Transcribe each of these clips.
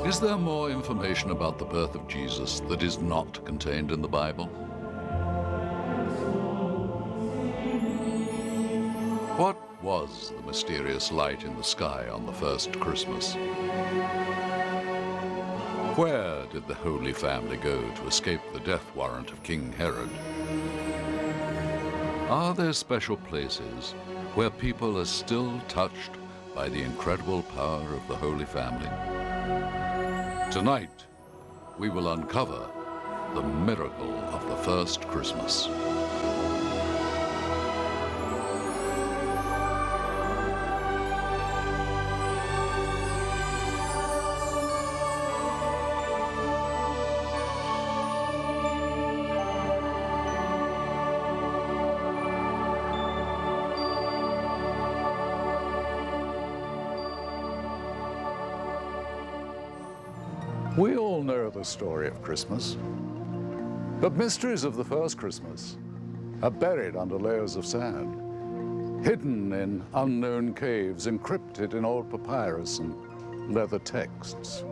Is there more information about the birth of Jesus that is not contained in the Bible? What was the mysterious light in the sky on the first Christmas? Where did the Holy Family go to escape the death warrant of King Herod? Are there special places where people are still touched by the incredible power of the Holy Family? Tonight, we will uncover the miracle of the first Christmas. We all know the story of Christmas, but mysteries of the first Christmas are buried under layers of sand, hidden in unknown caves, encrypted in old papyrus and leather texts.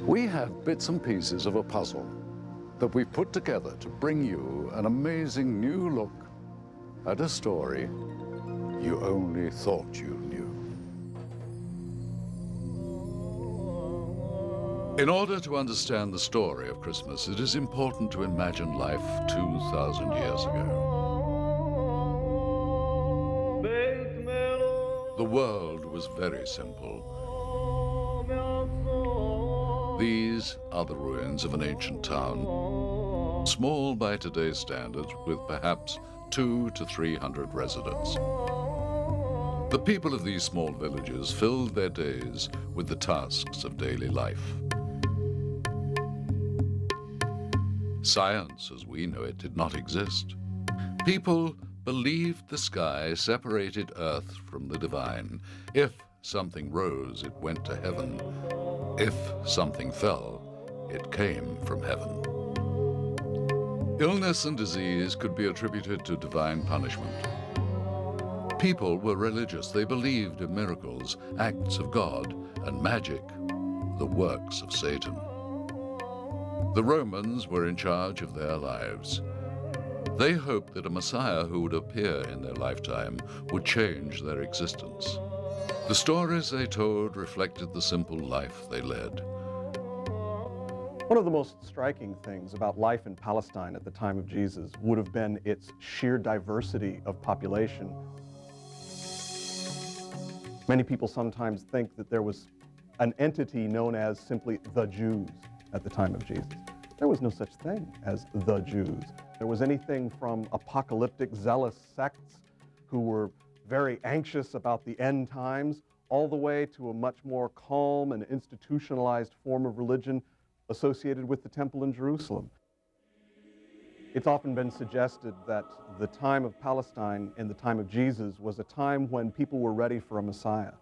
We have bits and pieces of a puzzle that we've put together to bring you an amazing new look at a story you only thought you knew. In order to understand the story of Christmas, it is important to imagine life 2,000 years ago. The world was very simple. These are the ruins of an ancient town, small by today's standards, with perhaps 200 to 300 residents. The people of these small villages filled their days with the tasks of daily life. Science, as we know it, did not exist. People believed the sky separated Earth from the divine. If something rose, it went to heaven. If something fell, it came from heaven. Illness and disease could be attributed to divine punishment. People were religious. They believed in miracles, acts of God, and magic, the works of Satan. The Romans were in charge of their lives. They hoped that a Messiah who would appear in their lifetime would change their existence. The stories they told reflected the simple life they led. One of the most striking things about life in Palestine at the time of Jesus would have been its sheer diversity of population. Many people sometimes think that there was an entity known as simply the Jews at the time of Jesus. There was no such thing as the Jews. There was anything from apocalyptic, zealous sects who were very anxious about the end times, all the way to a much more calm and institutionalized form of religion associated with the temple in Jerusalem. It's often been suggested that the time of Palestine and the time of Jesus was a time when people were ready for a Messiah.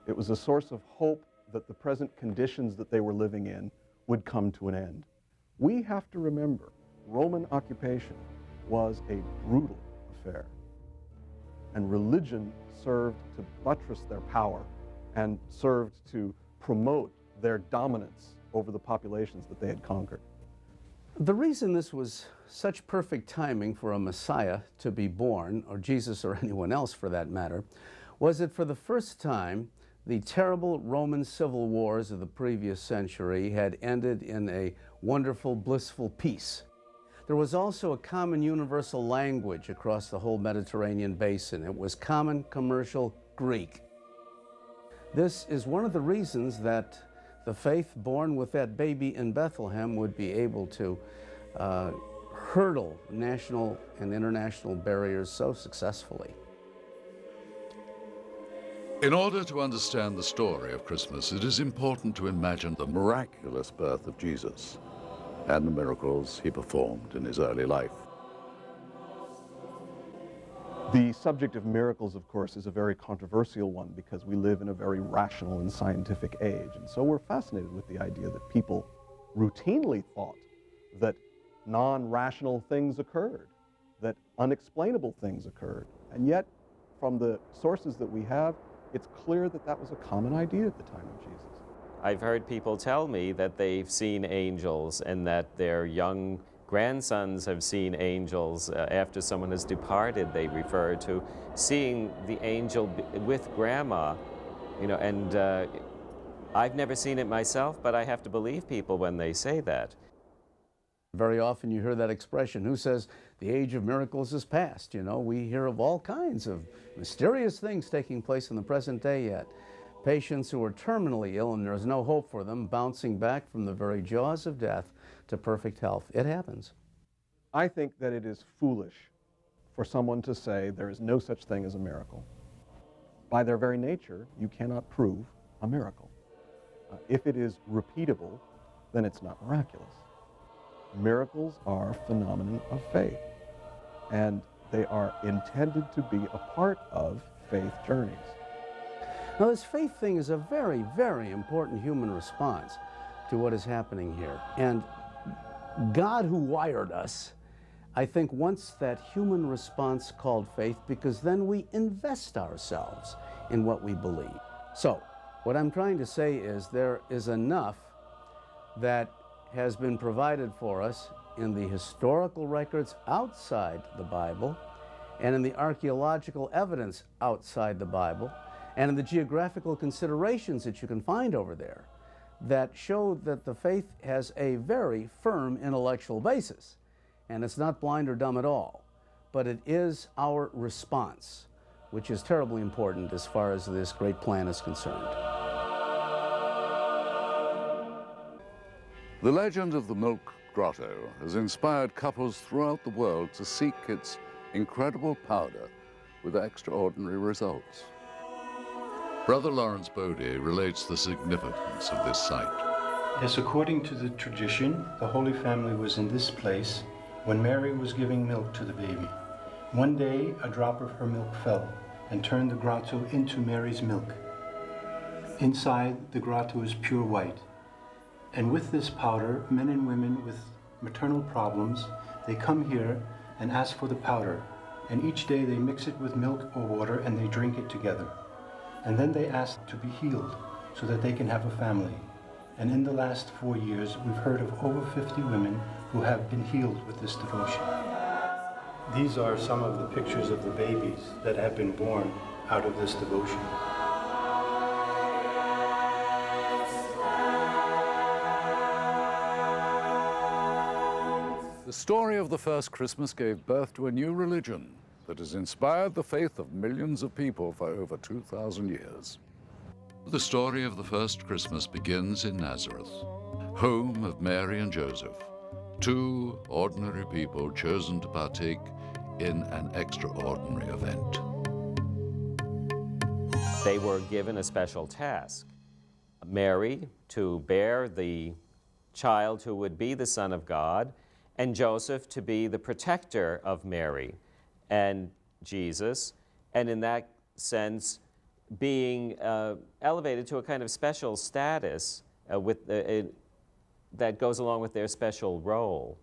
It was a source of hope that the present conditions that they were living in would come to an end. We have to remember, Roman occupation was a brutal affair, and religion served to buttress their power and served to promote their dominance over the populations that they had conquered. The reason this was such perfect timing for a Messiah to be born, or Jesus or anyone else for that matter, was that for the first time, the terrible Roman civil wars of the previous century had ended in a wonderful, blissful peace. There was also a common universal language across the whole Mediterranean basin. It was common commercial Greek. This is one of the reasons that the faith born with that baby in Bethlehem would be able to hurdle national and international barriers so successfully. In order to understand the story of Christmas, it is important to imagine the Miraculous birth of Jesus and the miracles he performed in his early life. The subject of miracles, of course, is a very controversial one because we live in a very rational and scientific age. And so we're fascinated with the idea that people routinely thought that non-rational things occurred, that unexplainable things occurred. And yet, from the sources that we have, it's clear that that was a common idea at the time of Jesus. I've heard people tell me that they've seen angels and that their young grandsons have seen angels. After someone has departed, they refer to seeing the angel with grandma, you know, and I've never seen it myself, but I have to believe people when they say that. Very often you hear that expression, who says the age of miracles is past? You know, we hear of all kinds of mysterious things taking place in the present day yet. Patients who are terminally ill and there's no hope for them, bouncing back from the very jaws of death to perfect health. It happens. I think that it is foolish for someone to say there is no such thing as a miracle. By their very nature, you cannot prove a miracle. If it is repeatable, then it's not miraculous. Miracles are phenomena of faith, and they are intended to be a part of faith journeys. Now, this faith thing is a very, very important human response to what is happening here. And God, who wired us, I think wants that human response called faith, because then we invest ourselves in what we believe. So, what I'm trying to say is there is enough that has been provided for us in the historical records outside the Bible, and in the archaeological evidence outside the Bible, and in the geographical considerations that you can find over there, that show that the faith has a very firm intellectual basis. And it's not blind or dumb at all, but it is our response, which is terribly important as far as this great plan is concerned. The legend of the Milk Grotto has inspired couples throughout the world to seek its incredible powder with extraordinary results. Brother Lawrence Bode relates the significance of this site. Yes, according to the tradition, the Holy Family was in this place when Mary was giving milk to the baby. One day, a drop of her milk fell and turned the grotto into Mary's milk. Inside, the grotto is pure white. And with this powder, men and women with maternal problems, they come here and ask for the powder. And each day they mix it with milk or water and they drink it together. And then they ask to be healed so that they can have a family. And in the last 4 years, we've heard of over 50 women who have been healed with this devotion. These are some of the pictures of the babies that have been born out of this devotion. The story of the first Christmas gave birth to a new religion that has inspired the faith of millions of people for over 2,000 years. The story of the first Christmas begins in Nazareth, home of Mary and Joseph, two ordinary people chosen to partake in an extraordinary event. They were given a special task. Mary to bear the child who would be the Son of God, and Joseph to be the protector of Mary and Jesus, and in that sense being elevated to a kind of special status that goes along with their special role.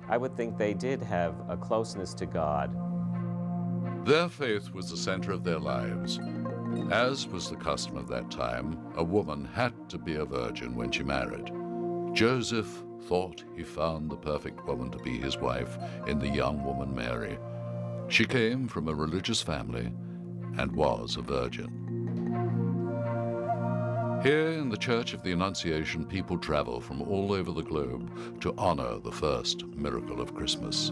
I would think they did have a closeness to God. Their faith was the center of their lives. As was the custom of that time, a woman had to be a virgin when she married. Joseph thought he found the perfect woman to be his wife in the young woman Mary. She came from a religious family and was a virgin. Here in the Church of the Annunciation, people travel from all over the globe to honor the first miracle of Christmas.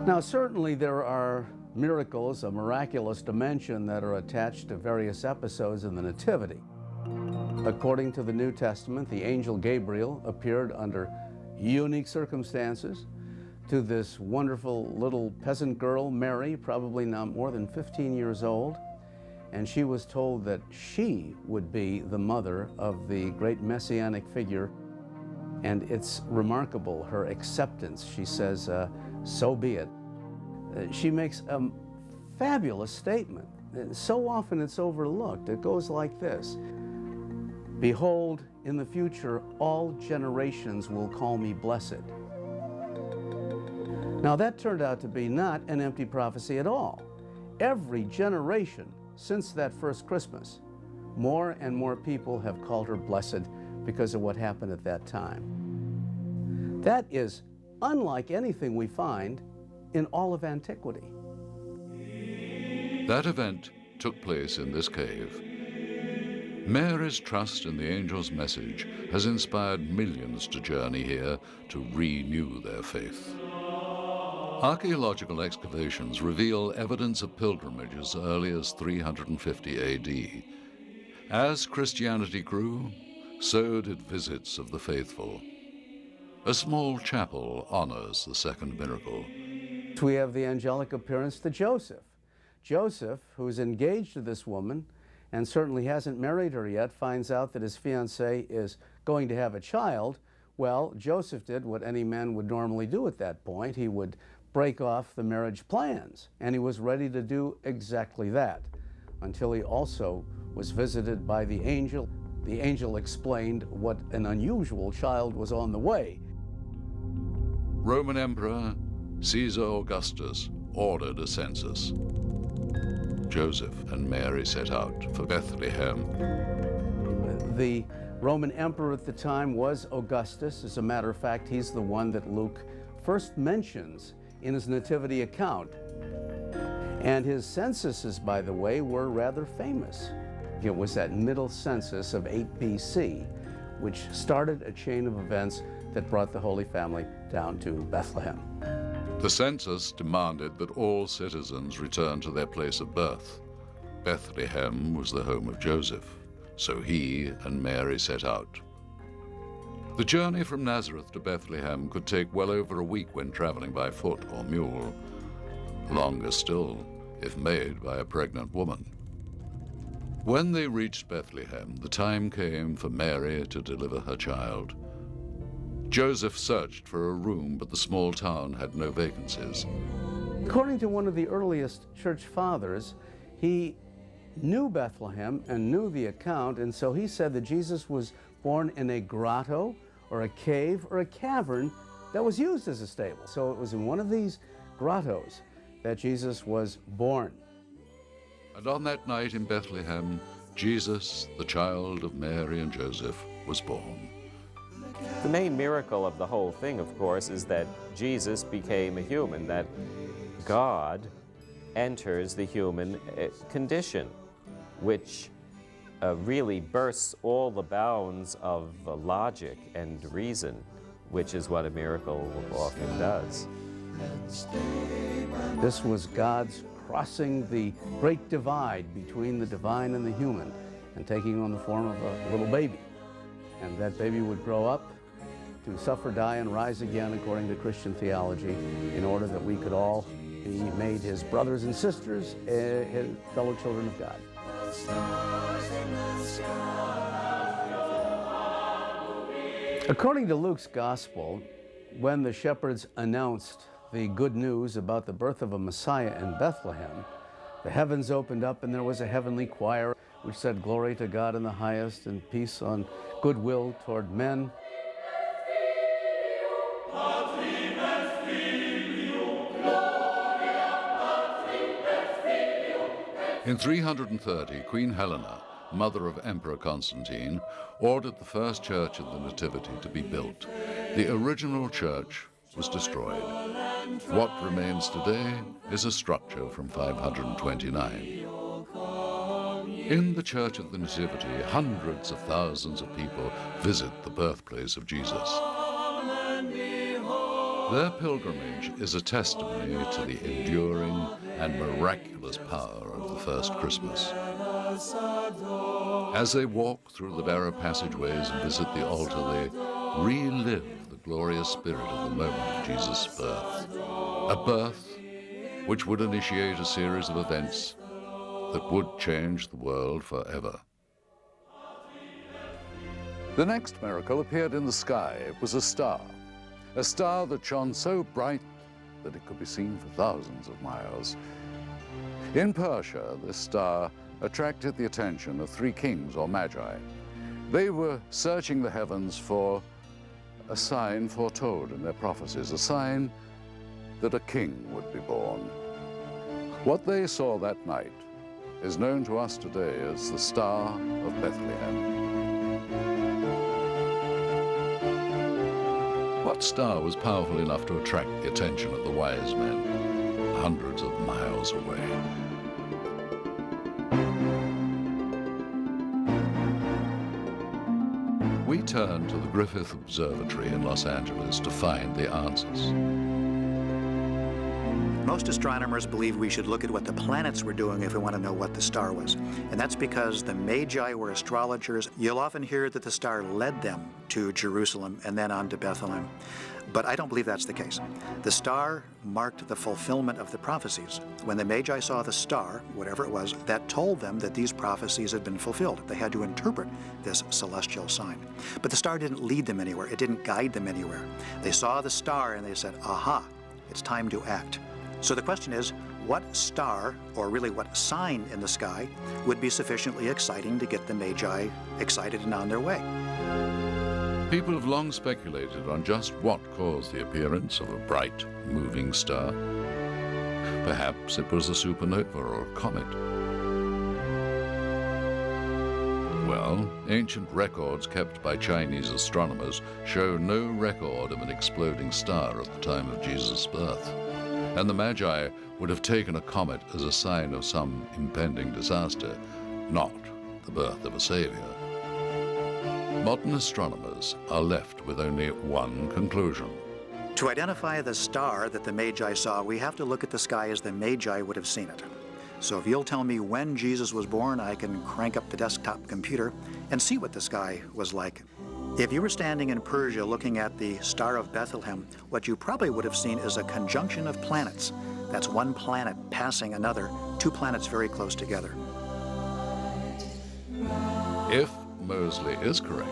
Now, certainly there are miracles, a miraculous dimension that are attached to various episodes in the Nativity. According to the New Testament, the angel Gabriel appeared under unique circumstances to this wonderful little peasant girl, Mary, probably not more than 15 years old, and she was told that she would be the mother of the great messianic figure. And it's remarkable, her acceptance. She says, so be it. She makes a fabulous statement. So often it's overlooked. It goes like this: behold, in the future, all generations will call me blessed. Now that turned out to be not an empty prophecy at all. Every generation since that first Christmas more and more people have called her blessed because of what happened at that time. That is unlike anything we find in all of antiquity. That event took place in this cave. Mary's trust in the angel's message has inspired millions to journey here to renew their faith. Archaeological excavations reveal evidence of pilgrimage as early as 350 AD. As Christianity grew, so did visits of the faithful. A small chapel honors the second miracle. We have the angelic appearance to Joseph. Joseph, who is engaged to this woman and certainly hasn't married her yet, finds out that his fiancée is going to have a child. Well, Joseph did what any man would normally do at that point. He would break off the marriage plans, and he was ready to do exactly that until he also was visited by the angel. The angel explained what an unusual child was on the way. Roman Emperor Caesar Augustus ordered a census. Joseph and Mary set out for Bethlehem. The Roman emperor at the time was Augustus. As a matter of fact, he's the one that Luke first mentions in his Nativity account. And his censuses, by the way, were rather famous. It was that middle census of 8 BC, which started a chain of events that brought the Holy Family down to Bethlehem. The census demanded that all citizens return to their place of birth. Bethlehem was the home of Joseph, so he and Mary set out. The journey from Nazareth to Bethlehem could take well over a week when traveling by foot or mule. Longer still, if made by a pregnant woman. When they reached Bethlehem, the time came for Mary to deliver her child. Joseph searched for a room, but the small town had no vacancies. According to one of the earliest church fathers, he knew Bethlehem and knew the account, and so he said that Jesus was born in a grotto or a cave or a cavern that was used as a stable. So it was in one of these grottos that Jesus was born. And on that night in Bethlehem, Jesus, the child of Mary and Joseph, was born. The main miracle of the whole thing, of course, is that Jesus became a human, that God enters the human condition, which really bursts all the bounds of logic and reason, which is what a miracle often does. This was God's crossing the great divide between the divine and the human and taking on the form of a little baby. And that baby would grow up to suffer, die, and rise again according to Christian theology in order that we could all be made his brothers and sisters, his fellow children of God. According to Luke's Gospel, when the shepherds announced the good news about the birth of a Messiah in Bethlehem, the heavens opened up and there was a heavenly choir which said, "Glory to God in the highest and peace on goodwill toward men." In 330, Queen Helena, mother of Emperor Constantine, ordered the first church of the Nativity to be built. The original church was destroyed. What remains today is a structure from 529. In the Church of the Nativity, hundreds of thousands of people visit the birthplace of Jesus. Their pilgrimage is a testimony to the enduring and miraculous power of the first Christmas. As they walk through the narrow passageways and visit the altar, they relive the glorious spirit of the moment of Jesus' birth. A birth which would initiate a series of events that would change the world forever. The next miracle appeared in the sky. It was a star that shone so bright that it could be seen for thousands of miles. In Persia, this star attracted the attention of 3 kings or magi. They were searching the heavens for a sign foretold in their prophecies, a sign that a king would be born. What they saw that night is known to us today as the Star of Bethlehem. What star was powerful enough to attract the attention of the wise men, hundreds of miles away? We turn to the Griffith Observatory in Los Angeles to find the answers. Most astronomers believe we should look at what the planets were doing if we want to know what the star was. And that's because the Magi were astrologers. You'll often hear that the star led them to Jerusalem and then on to Bethlehem. But I don't believe that's the case. The star marked the fulfillment of the prophecies. When the Magi saw the star, whatever it was, that told them that these prophecies had been fulfilled. They had to interpret this celestial sign. But the star didn't lead them anywhere. It didn't guide them anywhere. They saw the star and they said, aha, it's time to act. So the question is, what star, or really what sign in the sky, would be sufficiently exciting to get the Magi excited and on their way? People have long speculated on just what caused the appearance of a bright, moving star. Perhaps it was a supernova or a comet. Well, ancient records kept by Chinese astronomers show no record of an exploding star at the time of Jesus' birth. And the Magi would have taken a comet as a sign of some impending disaster, not the birth of a savior. Modern astronomers are left with only one conclusion. To identify the star that the Magi saw, we have to look at the sky as the Magi would have seen it. So if you'll tell me when Jesus was born, I can crank up the desktop computer and see what the sky was like. If you were standing in Persia looking at the Star of Bethlehem, what you probably would have seen is a conjunction of planets. That's one planet passing another, two planets very close together. If Mosely is correct,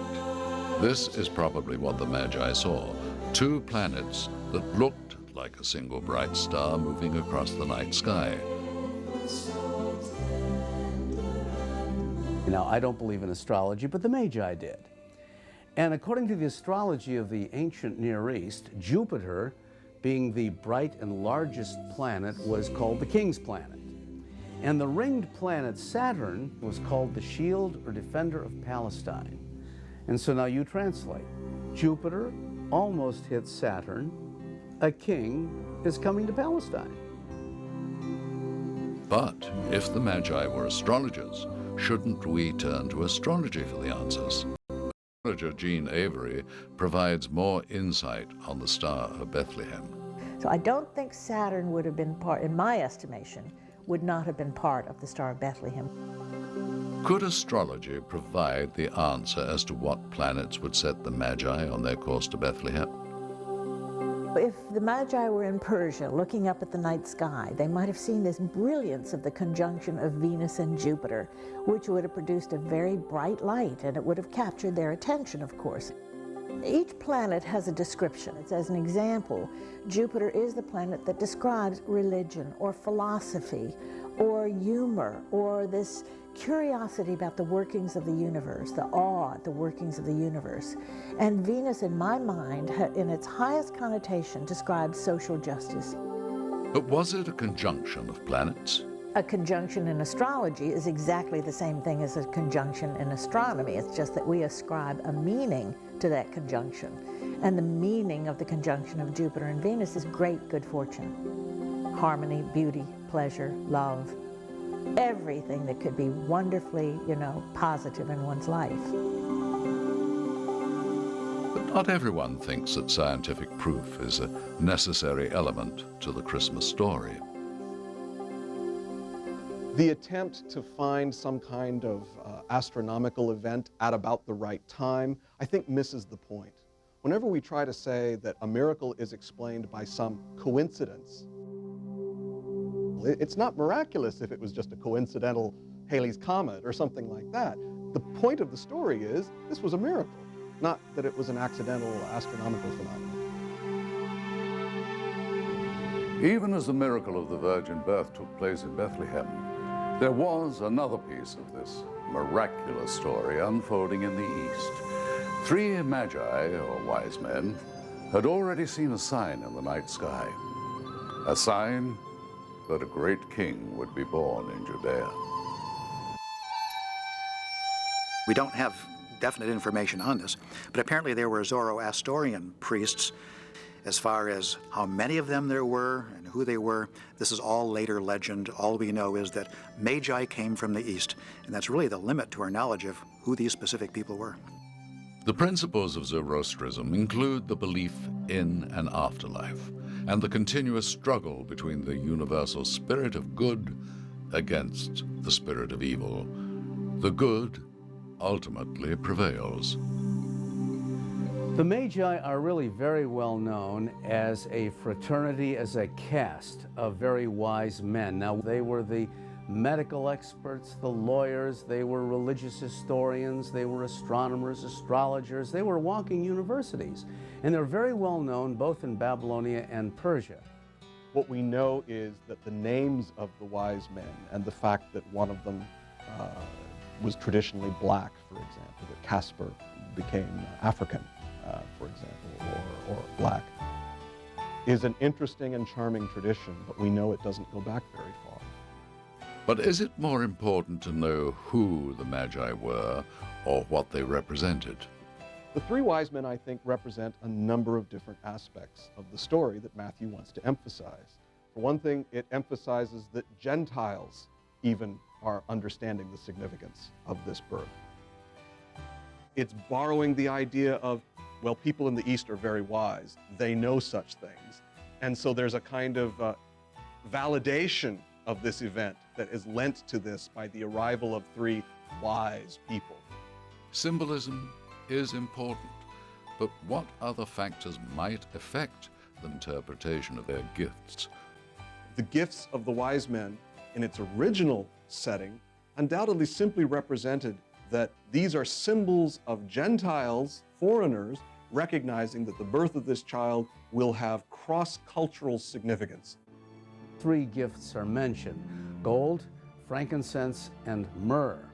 this is probably what the Magi saw. Two planets that looked like a single bright star moving across the night sky. Now, I don't believe in astrology, but the Magi did. And according to the astrology of the ancient Near East, Jupiter, being the bright and largest planet, was called the king's planet. And the ringed planet Saturn was called the shield or defender of Palestine. And so now you translate. Jupiter almost hits Saturn. A king is coming to Palestine. But if the Magi were astrologers, shouldn't we turn to astrology for the answers? Astrologer Jean Avery provides more insight on the Star of Bethlehem. So I don't think Saturn would have been part, in my estimation, would not have been part of the Star of Bethlehem. Could astrology provide the answer as to what planets would set the Magi on their course to Bethlehem? If the Magi were in Persia looking up at the night sky, they might have seen this brilliance of the conjunction of Venus and Jupiter, which would have produced a very bright light, and it would have captured their attention, of course. Each planet has a description. It's, as an example, Jupiter is the planet that describes religion or philosophy or humor or this curiosity about the workings of the universe, the awe at the workings of the universe. And Venus, in my mind, in its highest connotation, describes social justice. But was it a conjunction of planets? A conjunction in astrology is exactly the same thing as a conjunction in astronomy. It's just that we ascribe a meaning to that conjunction. And the meaning of the conjunction of Jupiter and Venus is great good fortune. Harmony, beauty, pleasure, love. Everything that could be wonderfully, positive in one's life. But not everyone thinks that scientific proof is a necessary element to the Christmas story. The attempt to find some kind of astronomical event at about the right time, I think misses the point. Whenever we try to say that a miracle is explained by some coincidence, it's not miraculous if it was just a coincidental Halley's Comet or something like that. The point of the story is this was a miracle, not that it was an accidental astronomical phenomenon. Even as the miracle of the virgin birth took place in Bethlehem, there was another piece of this miraculous story unfolding in the East. Three Magi, or wise men, had already seen a sign in the night sky, a sign that a great king would be born in Judea. We don't have definite information on this, but apparently there were Zoroastrian priests. As far as how many of them there were and who they were, this is all later legend. All we know is that Magi came from the East, and that's really the limit to our knowledge of who these specific people were. The principles of Zoroastrianism include the belief in an afterlife and the continuous struggle between the universal spirit of good against the spirit of evil. The good ultimately prevails. The Magi are really very well known as a fraternity, as a caste of very wise men. Now, they were the medical experts, the lawyers, they were religious historians, they were astronomers, astrologers, they were walking universities. And they're very well known both in Babylonia and Persia. What we know is that the names of the wise men and the fact that one of them was traditionally black, for example, that Casper became African, for example, or black, is an interesting and charming tradition, but we know it doesn't go back very far. But is it more important to know who the Magi were or what they represented? The three wise men, I think, represent a number of different aspects of the story that Matthew wants to emphasize. For one thing, it emphasizes that Gentiles even are understanding the significance of this birth. It's borrowing the idea of, well, people in the East are very wise. They know such things. And so there's a kind of validation of this event that is lent to this by the arrival of three wise people. Symbolism is important, but what other factors might affect the interpretation of their gifts? The gifts of the wise men in its original setting undoubtedly simply represented that these are symbols of Gentiles, foreigners, recognizing that the birth of this child will have cross-cultural significance. Three gifts are mentioned: gold, frankincense, and myrrh.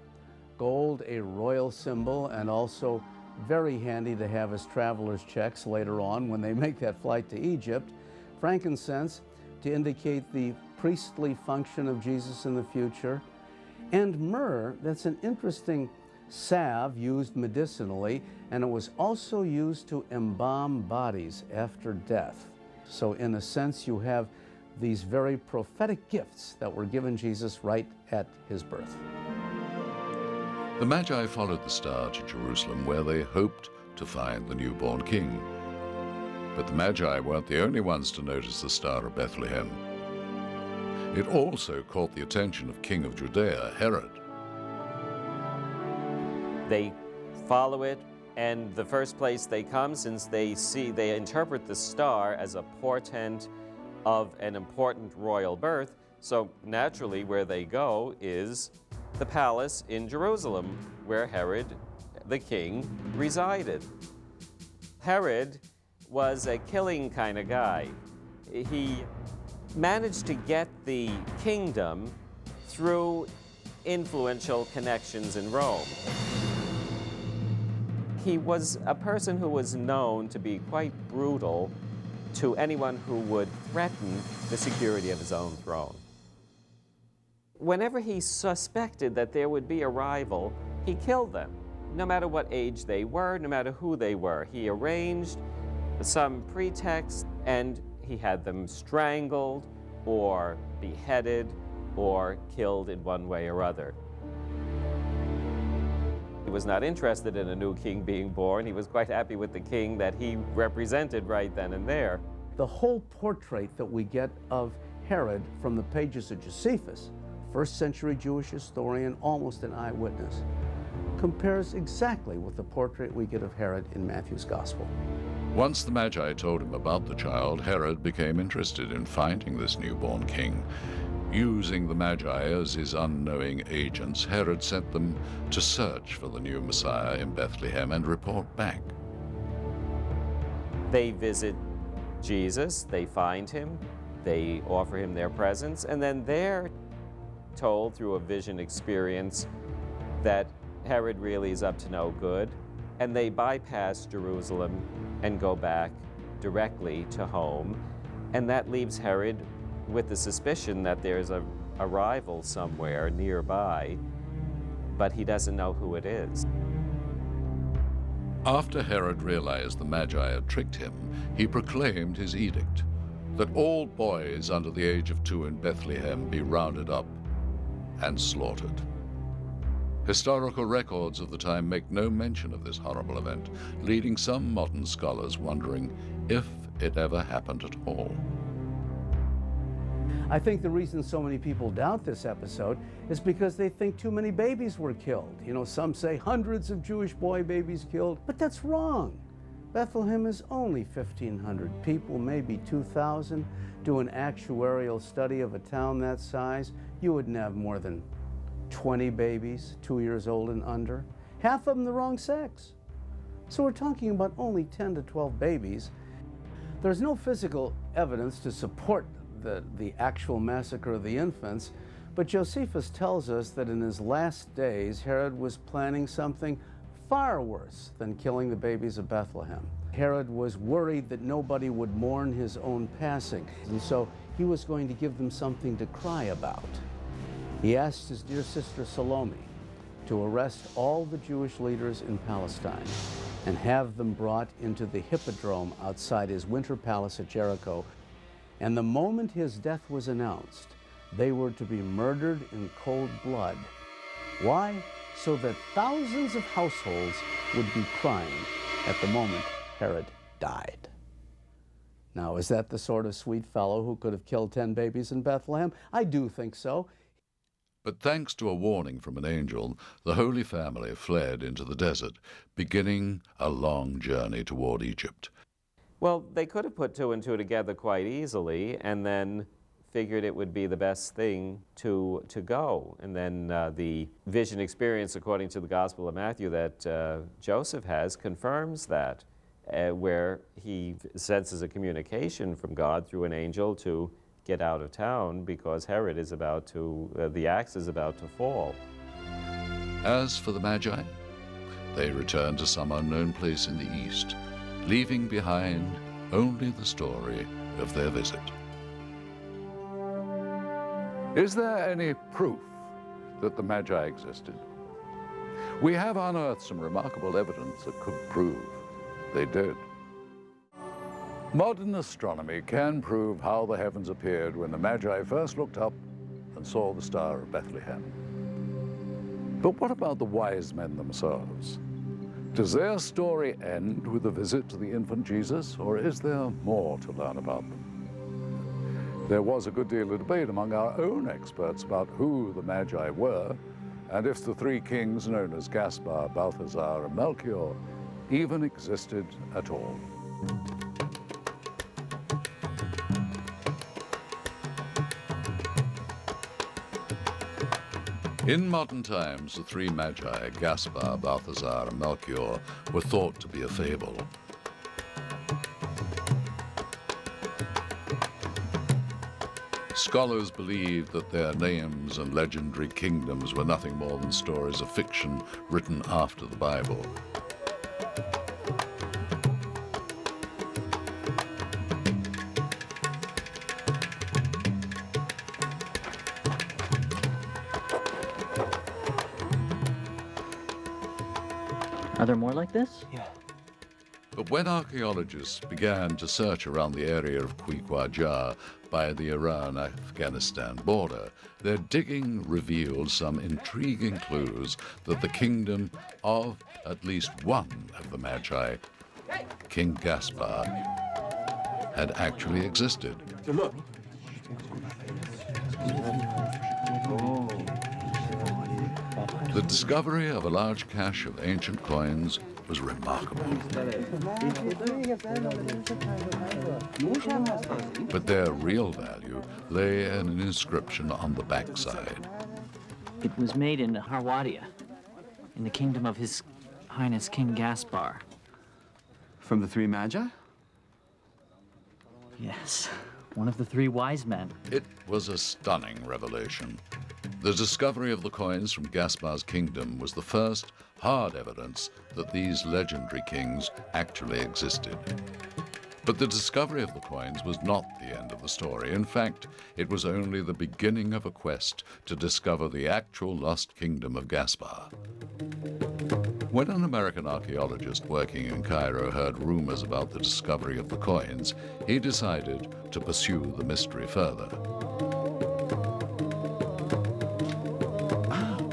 Gold, a royal symbol, and also very handy to have as traveler's checks later on when they make that flight to Egypt. Frankincense, to indicate the priestly function of Jesus in the future. And myrrh, that's an interesting salve used medicinally, and it was also used to embalm bodies after death. So in a sense, you have these very prophetic gifts that were given Jesus right at his birth. The Magi followed the star to Jerusalem, where they hoped to find the newborn king. But the Magi weren't the only ones to notice the Star of Bethlehem. It also caught the attention of King of Judea, Herod. They follow it, and the first place they come, since they interpret the star as a portent of an important royal birth, so naturally where they go is the palace in Jerusalem, where Herod, the king, resided. Herod was a killing kind of guy. He managed to get the kingdom through influential connections in Rome. He was a person who was known to be quite brutal to anyone who would threaten the security of his own throne. Whenever he suspected that there would be a rival, he killed them, no matter what age they were, no matter who they were. He arranged some pretext, and he had them strangled or beheaded or killed in one way or other. He was not interested in a new king being born. He was quite happy with the king that he represented right then and there. The whole portrait that we get of Herod from the pages of Josephus, first-century Jewish historian, almost an eyewitness, compares exactly with the portrait we get of Herod in Matthew's Gospel. Once the Magi told him about the child, Herod became interested in finding this newborn king. Using the Magi as his unknowing agents, Herod sent them to search for the new Messiah in Bethlehem and report back. They visit Jesus, they find him, they offer him their presence, and then they're told through a vision experience that Herod really is up to no good, and they bypass Jerusalem and go back directly to home, and that leaves Herod with the suspicion that there's a rival somewhere nearby. but he doesn't know who it is. After Herod realized the Magi had tricked him, he proclaimed his edict that all boys under the age of 2 in Bethlehem be rounded up and slaughtered. Historical records of the time make no mention of this horrible event, leading some modern scholars wondering if it ever happened at all. I think the reason so many people doubt this episode is because they think too many babies were killed. You know, some say hundreds of Jewish boy babies killed, but that's wrong. Bethlehem is only 1,500 people, maybe 2,000. Do an actuarial study of a town that size, you wouldn't have more than 20 babies, 2 years old and under, half of them the wrong sex. So we're talking about only 10 to 12 babies. There's no physical evidence to support the actual massacre of the infants, but Josephus tells us that in his last days, Herod was planning something far worse than killing the babies of Bethlehem. Herod was worried that nobody would mourn his own passing, and so he was going to give them something to cry about. He asked his dear sister Salome to arrest all the Jewish leaders in Palestine and have them brought into the hippodrome outside his winter palace at Jericho. And the moment his death was announced, they were to be murdered in cold blood. Why? So that thousands of households would be crying at the moment Herod died. Now, is that the sort of sweet fellow who could have killed 10 babies in Bethlehem? I do think so. But thanks to a warning from an angel, the Holy Family fled into the desert, beginning a long journey toward Egypt. Well, they could have put 2 and 2 together quite easily and then figured it would be the best thing to go. And then the vision experience, according to the Gospel of Matthew, that Joseph has, confirms that, where he senses a communication from God through an angel to get out of town because Herod is about to, the axe is about to fall. As for the Magi, they returned to some unknown place in the east, leaving behind only the story of their visit. Is there any proof that the Magi existed? We have unearthed some remarkable evidence that could prove they did. Modern astronomy can prove how the heavens appeared when the Magi first looked up and saw the Star of Bethlehem. But what about the wise men themselves? Does their story end with the visit to the infant Jesus, or is there more to learn about them? There was a good deal of debate among our own experts about who the Magi were, and if the 3 kings known as Gaspar, Balthazar, and Melchior even existed at all. In modern times, the 3 Magi, Gaspar, Balthazar, and Melchior, were thought to be a fable. Scholars believed that their names and legendary kingdoms were nothing more than stories of fiction written after the Bible. Are there more like this? Yeah. But when archaeologists began to search around the area of Quiquajar by the Iran-Afghanistan border, their digging revealed some intriguing clues that the kingdom of at least one of the Magi, King Gaspar, had actually existed. So look. The discovery of a large cache of ancient coins was remarkable. But their real value lay in an inscription on the backside. It was made in Harwadia, in the kingdom of His Highness King Gaspar. From the 3 Magi? Yes, one of the 3 wise men. It was a stunning revelation. The discovery of the coins from Gaspar's kingdom was the first hard evidence that these legendary kings actually existed. But the discovery of the coins was not the end of the story. In fact, it was only the beginning of a quest to discover the actual lost kingdom of Gaspar. When an American archaeologist working in Cairo heard rumors about the discovery of the coins, he decided to pursue the mystery further.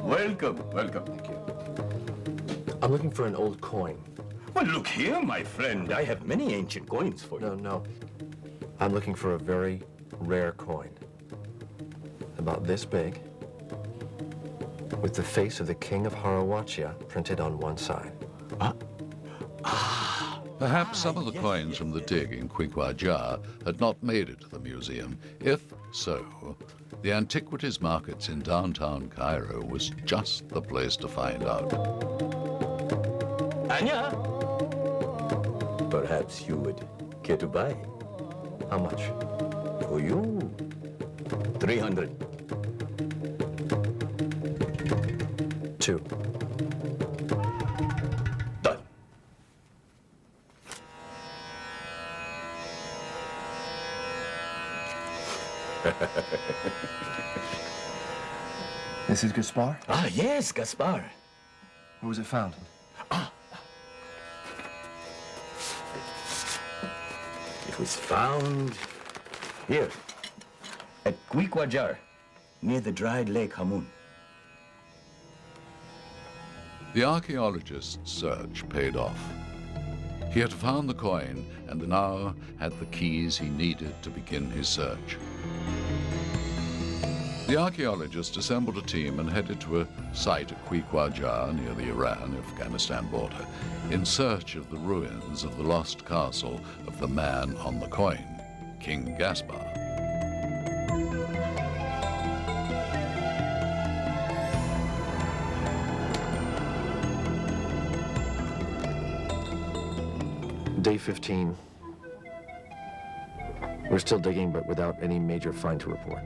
Welcome, welcome. Thank you. I'm looking for an old coin. Well, look here, my friend. I have many ancient coins for you. No. I'm looking for a very rare coin. About this big, with the face of the king of Harawachia printed on one side. Perhaps some of the coins from the dig in Quiquajar had not made it to the museum. If so, the antiquities markets in downtown Cairo was just the place to find out. Anya? Perhaps you would care to buy. How much? For you, 300. 2. Done. This is Gaspar? Ah, yes, Gaspar. Where was it found? It was found here, at Quiquajar, near the dried Lake Hamun. The archaeologist's search paid off. He had found the coin and now had the keys he needed to begin his search. The archaeologist assembled a team and headed to a site at Quiquajar near the Iran-Afghanistan border in search of the ruins of the lost castle of the man on the coin, King Gaspar. Day 15. We're still digging, but without any major find to report.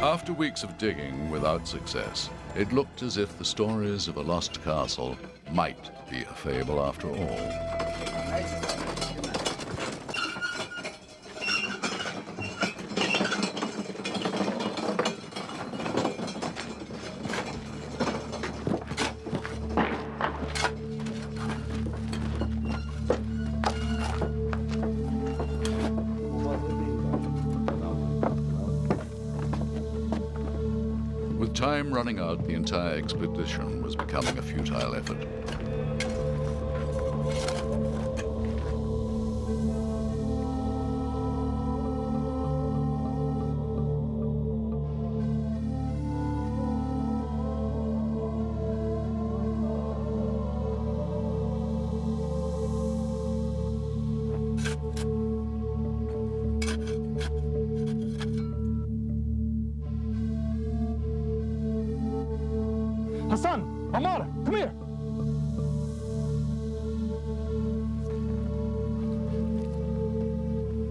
After weeks of digging without success, it looked as if the stories of a lost castle might be a fable after all. With time running out, the entire expedition was becoming a futile effort. Hassan! Amar! Come here!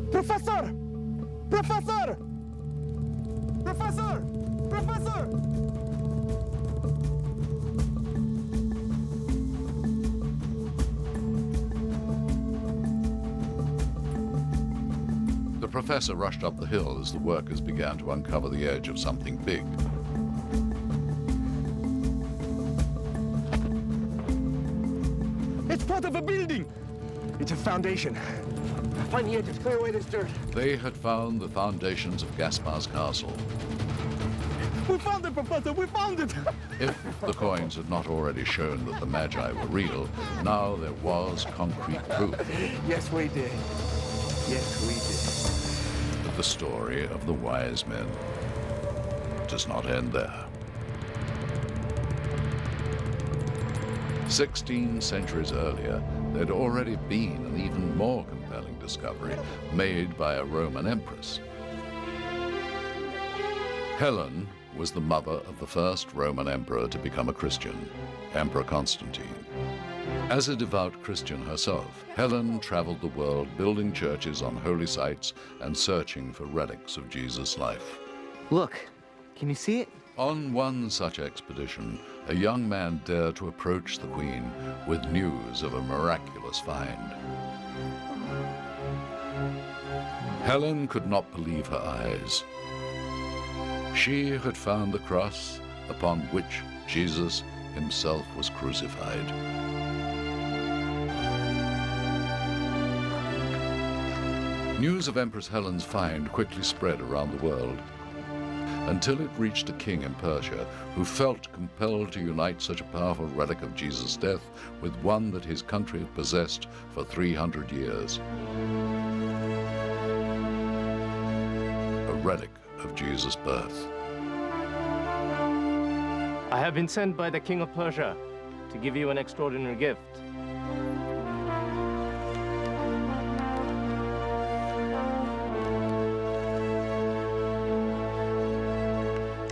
Professor! Professor! Professor! Professor! The professor rushed up the hill as the workers began to uncover the edge of something big. It's part of a building! It's a foundation. Find the edges, clear away this dirt. They had found the foundations of Gaspar's castle. We found it, Professor! We found it! If the coins had not already shown that the Magi were real, now there was concrete proof. Yes, we did. Yes, we did. But the story of the wise men does not end there. 16 centuries earlier, there'd already been an even more compelling discovery made by a Roman empress. Helen was the mother of the first Roman emperor to become a Christian, Emperor Constantine. As a devout Christian herself, Helen traveled the world building churches on holy sites and searching for relics of Jesus' life. Look, can you see it? On one such expedition, a young man dared to approach the Queen with news of a miraculous find. Helen could not believe her eyes. She had found the cross upon which Jesus himself was crucified. News of Empress Helen's find quickly spread around the world, until it reached a king in Persia who felt compelled to unite such a powerful relic of Jesus' death with one that his country had possessed for 300 years. A relic of Jesus' birth. I have been sent by the King of Persia to give you an extraordinary gift.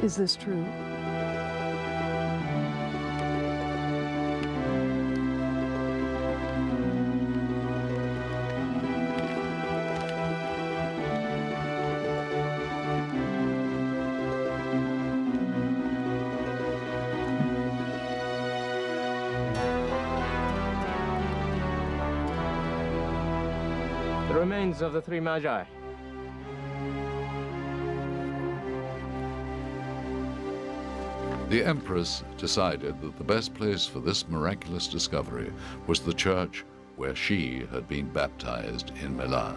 Is this true? The remains of the Three Magi. The Empress decided that the best place for this miraculous discovery was the church where she had been baptized in Milan.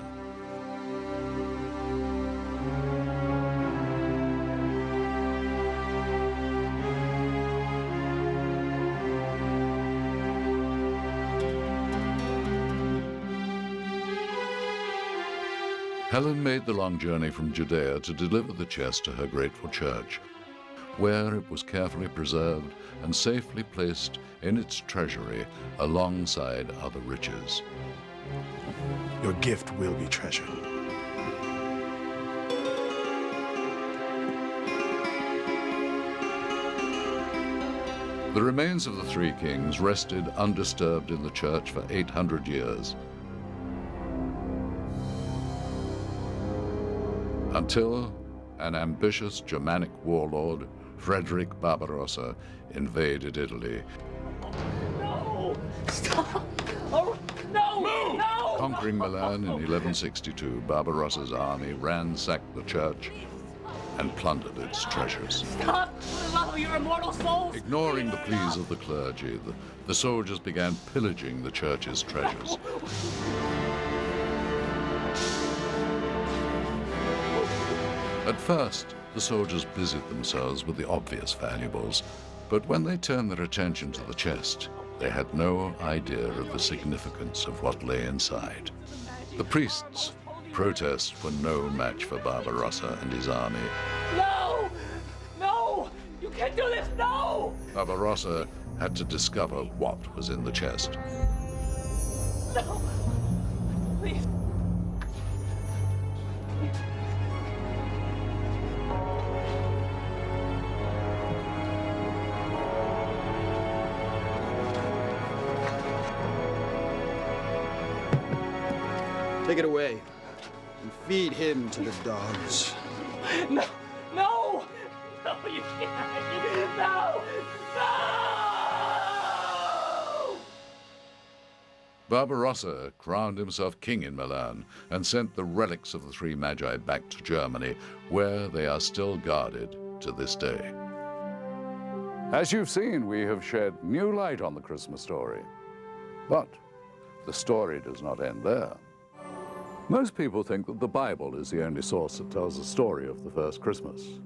Helen made the long journey from Judea to deliver the chest to her grateful church, where it was carefully preserved and safely placed in its treasury alongside other riches. Your gift will be treasured. The remains of the three kings rested undisturbed in the church for 800 years, until an ambitious Germanic warlord, Frederick Barbarossa, invaded Italy. No! Stop! Oh, no! Move! No! Conquering Milan in 1162, Barbarossa's army ransacked the church and plundered its treasures. Stop! For the love of your immortal souls! Ignoring the pleas of the clergy, the soldiers began pillaging the church's treasures. At first, the soldiers busied themselves with the obvious valuables, but when they turned their attention to the chest, they had no idea of the significance of what lay inside. The priests' protests were no match for Barbarossa and his army. No! No! You can't do this! No! Barbarossa had to discover what was in the chest. No! Please. Take it away and feed him to the dogs. No! No! No, you can't! No! No! Barbarossa crowned himself king in Milan and sent the relics of the Three Magi back to Germany, where they are still guarded to this day. As you've seen, we have shed new light on the Christmas story. But the story does not end there. Most people think that the Bible is the only source that tells the story of the first Christmas.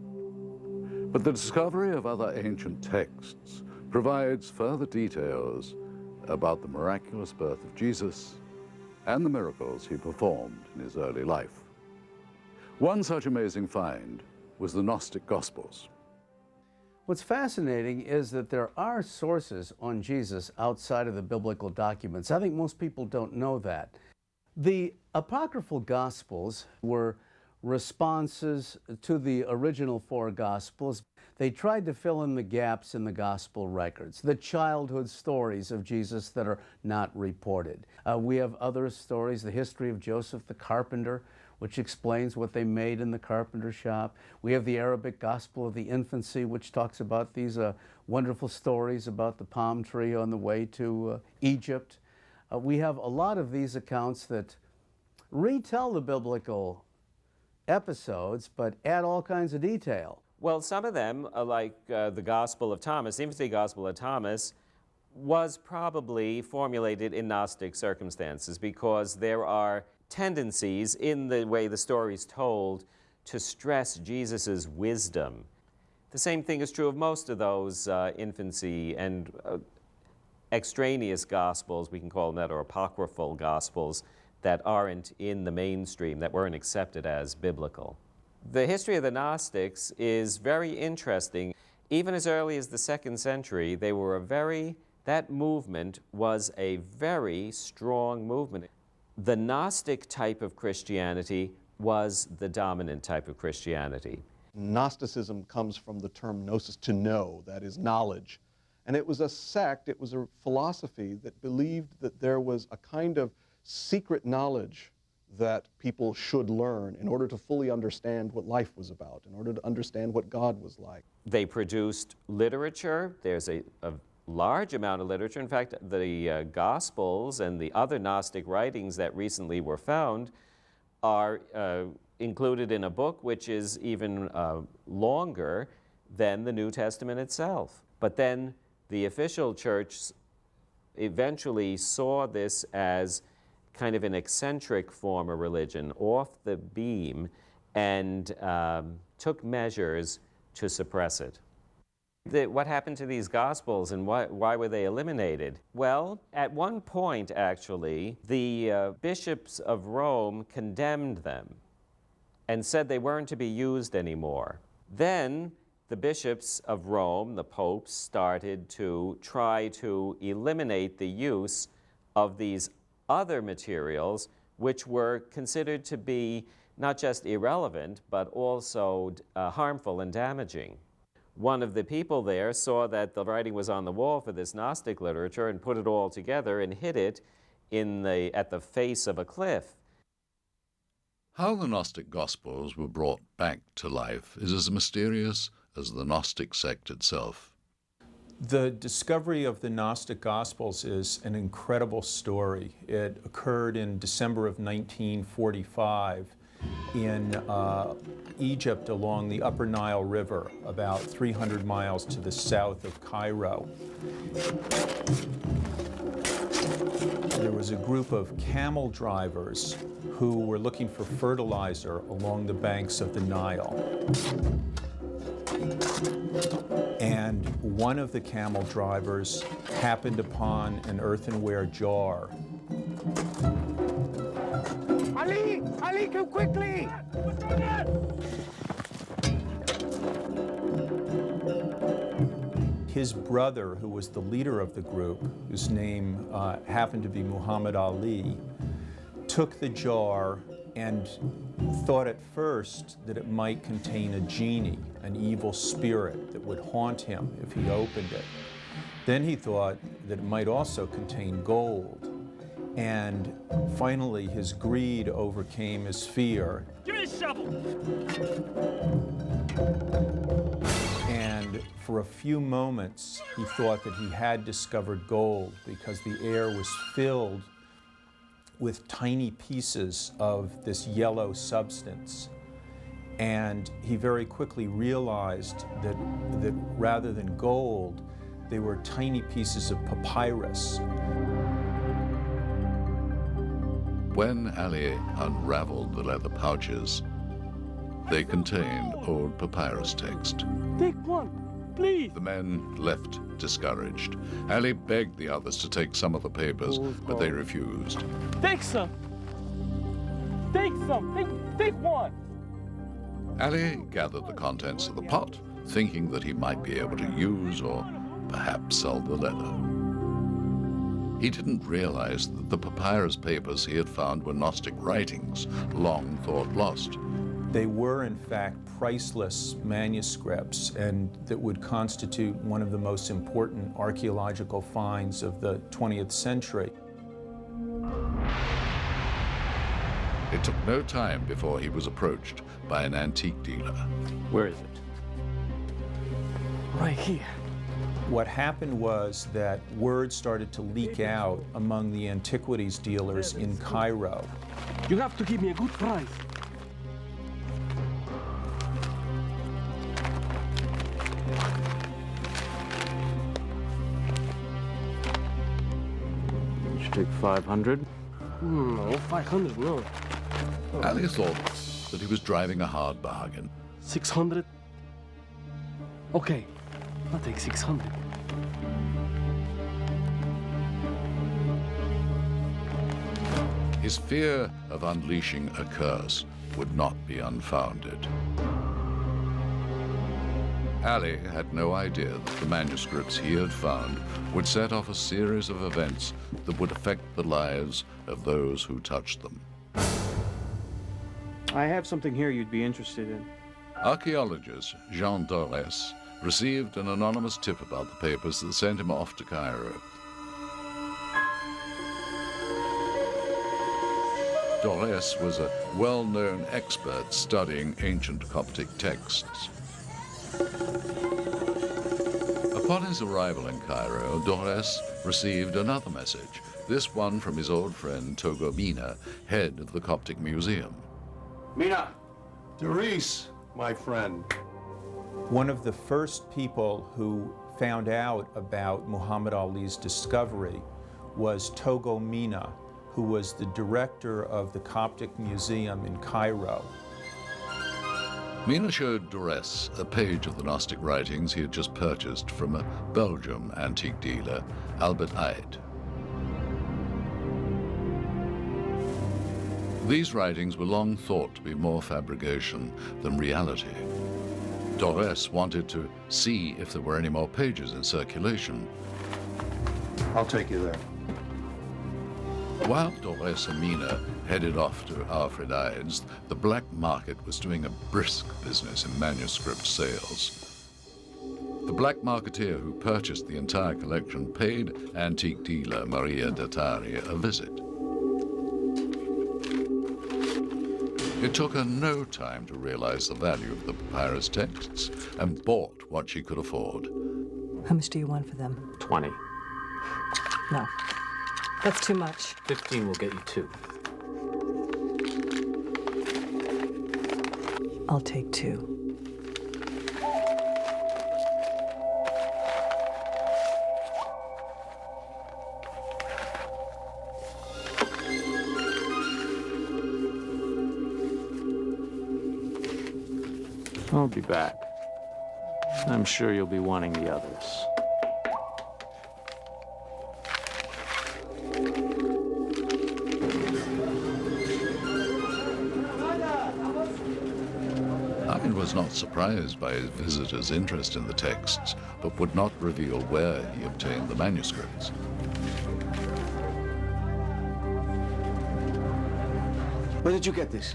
But the discovery of other ancient texts provides further details about the miraculous birth of Jesus and the miracles he performed in his early life. One such amazing find was the Gnostic Gospels. What's fascinating is that there are sources on Jesus outside of the biblical documents. I think most people don't know that. The Apocryphal Gospels were responses to the original four Gospels. They tried to fill in the gaps in the Gospel records, the childhood stories of Jesus that are not reported. We have other stories, the history of Joseph the carpenter which explains what they made in the carpenter shop. We have the Arabic Gospel of the Infancy, which talks about these wonderful stories about the palm tree on the way to Egypt. We have a lot of these accounts that retell the biblical episodes, but add all kinds of detail. Well, some of them, like the Gospel of Thomas, the Infancy Gospel of Thomas, was probably formulated in Gnostic circumstances because there are tendencies in the way the story is told to stress Jesus' wisdom. The same thing is true of most of those infancy and extraneous Gospels, we can call them that, or apocryphal Gospels, that aren't in the mainstream, that weren't accepted as biblical. The history of the Gnostics is very interesting. Even as early as the 2nd century, they were that movement was a very strong movement. The Gnostic type of Christianity was the dominant type of Christianity. Gnosticism comes from the term gnosis, to know, that is knowledge. And it was a sect, it was a philosophy that believed that there was a kind of secret knowledge that people should learn in order to fully understand what life was about, in order to understand what God was like. They produced literature. There's a large amount of literature. In fact, the Gospels and the other Gnostic writings that recently were found are included in a book which is even longer than the New Testament itself. But then the official church eventually saw this as kind of an eccentric form of religion, off the beam, and took measures to suppress it. What happened to these Gospels and why were they eliminated? Well, at one point, actually, the bishops of Rome condemned them and said they weren't to be used anymore. Then the bishops of Rome, the popes, started to try to eliminate the use of these other materials, which were considered to be not just irrelevant, but also harmful and damaging. One of the people there saw that the writing was on the wall for this Gnostic literature and put it all together and hid it at the face of a cliff. How the Gnostic Gospels were brought back to life is as mysterious as the Gnostic sect itself. The discovery of the Gnostic Gospels is an incredible story. It occurred in December of 1945 in Egypt along the Upper Nile River, about 300 miles to the south of Cairo. There was a group of camel drivers who were looking for fertilizer along the banks of the Nile. And one of the camel drivers happened upon an earthenware jar. Ali! Ali, come quickly! His brother, who was the leader of the group, whose name happened to be Muhammad Ali, took the jar and thought at first that it might contain a genie, an evil spirit that would haunt him if he opened it. Then he thought that it might also contain gold. And finally, his greed overcame his fear. Give me a shovel! And for a few moments, he thought that he had discovered gold because the air was filled with tiny pieces of this yellow substance. And he very quickly realized that rather than gold, they were tiny pieces of papyrus. When Ali unraveled the leather pouches, they contained old papyrus text. Take one, please. The men left discouraged. Ali begged the others to take some of the papers, but they refused. Take some. Take some. Take one. Ali gathered the contents of the pot, thinking that he might be able to use or perhaps sell the leather. He didn't realize that the papyrus papers he had found were Gnostic writings, long thought lost. They were, in fact, priceless manuscripts, and that would constitute one of the most important archaeological finds of the 20th century. It took no time before he was approached by an antique dealer. Where is it? Right here. What happened was that word started to leak out among the antiquities dealers in Cairo. You have to give me a good price. You should take 500. No, 500, no. Ali thought that he was driving a hard bargain. 600? Okay, I'll take 600. His fear of unleashing a curse would not be unfounded. Ali had no idea that the manuscripts he had found would set off a series of events that would affect the lives of those who touched them. I have something here you'd be interested in. Archaeologist Jean Dorès received an anonymous tip about the papers that sent him off to Cairo. Dorès was a well-known expert studying ancient Coptic texts. Upon his arrival in Cairo, Dorès received another message, this one from his old friend Togo Mina, head of the Coptic Museum. Mina! Dorès, my friend. One of the first people who found out about Muhammad Ali's discovery was Togo Mina, who was the director of the Coptic Museum in Cairo. Mina showed Dorès a page of the Gnostic writings he had just purchased from a Belgian antique dealer, Albert Eid. These writings were long thought to be more fabrication than reality. Dorès wanted to see if there were any more pages in circulation. I'll take you there. While Dorès and Mina headed off to Alfred Eid's, the black market was doing a brisk business in manuscript sales. The black marketeer who purchased the entire collection paid antique dealer Maria Dattari a visit. It took her no time to realize the value of the papyrus texts and bought what she could afford. How much do you want for them? 20. No. That's too much. 15 will get you 2. I'll take 2. I'll be back. I'm sure you'll be wanting the others. Eid was not surprised by his visitor's interest in the texts, but would not reveal where he obtained the manuscripts. Where did you get this?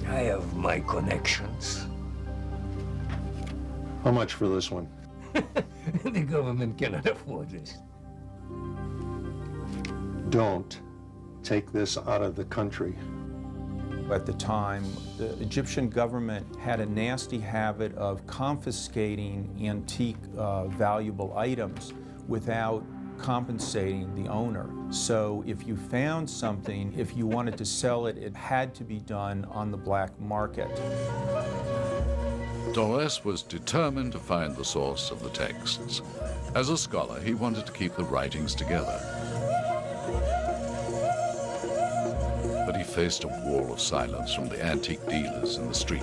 I have my connections. How much for this one? The government cannot afford this. Don't take this out of the country. At the time, the Egyptian government had a nasty habit of confiscating antique valuable items without compensating the owner. So if you found something, if you wanted to sell it, it had to be done on the black market. Dorès was determined to find the source of the texts. As a scholar, he wanted to keep the writings together. But he faced a wall of silence from the antique dealers in the street.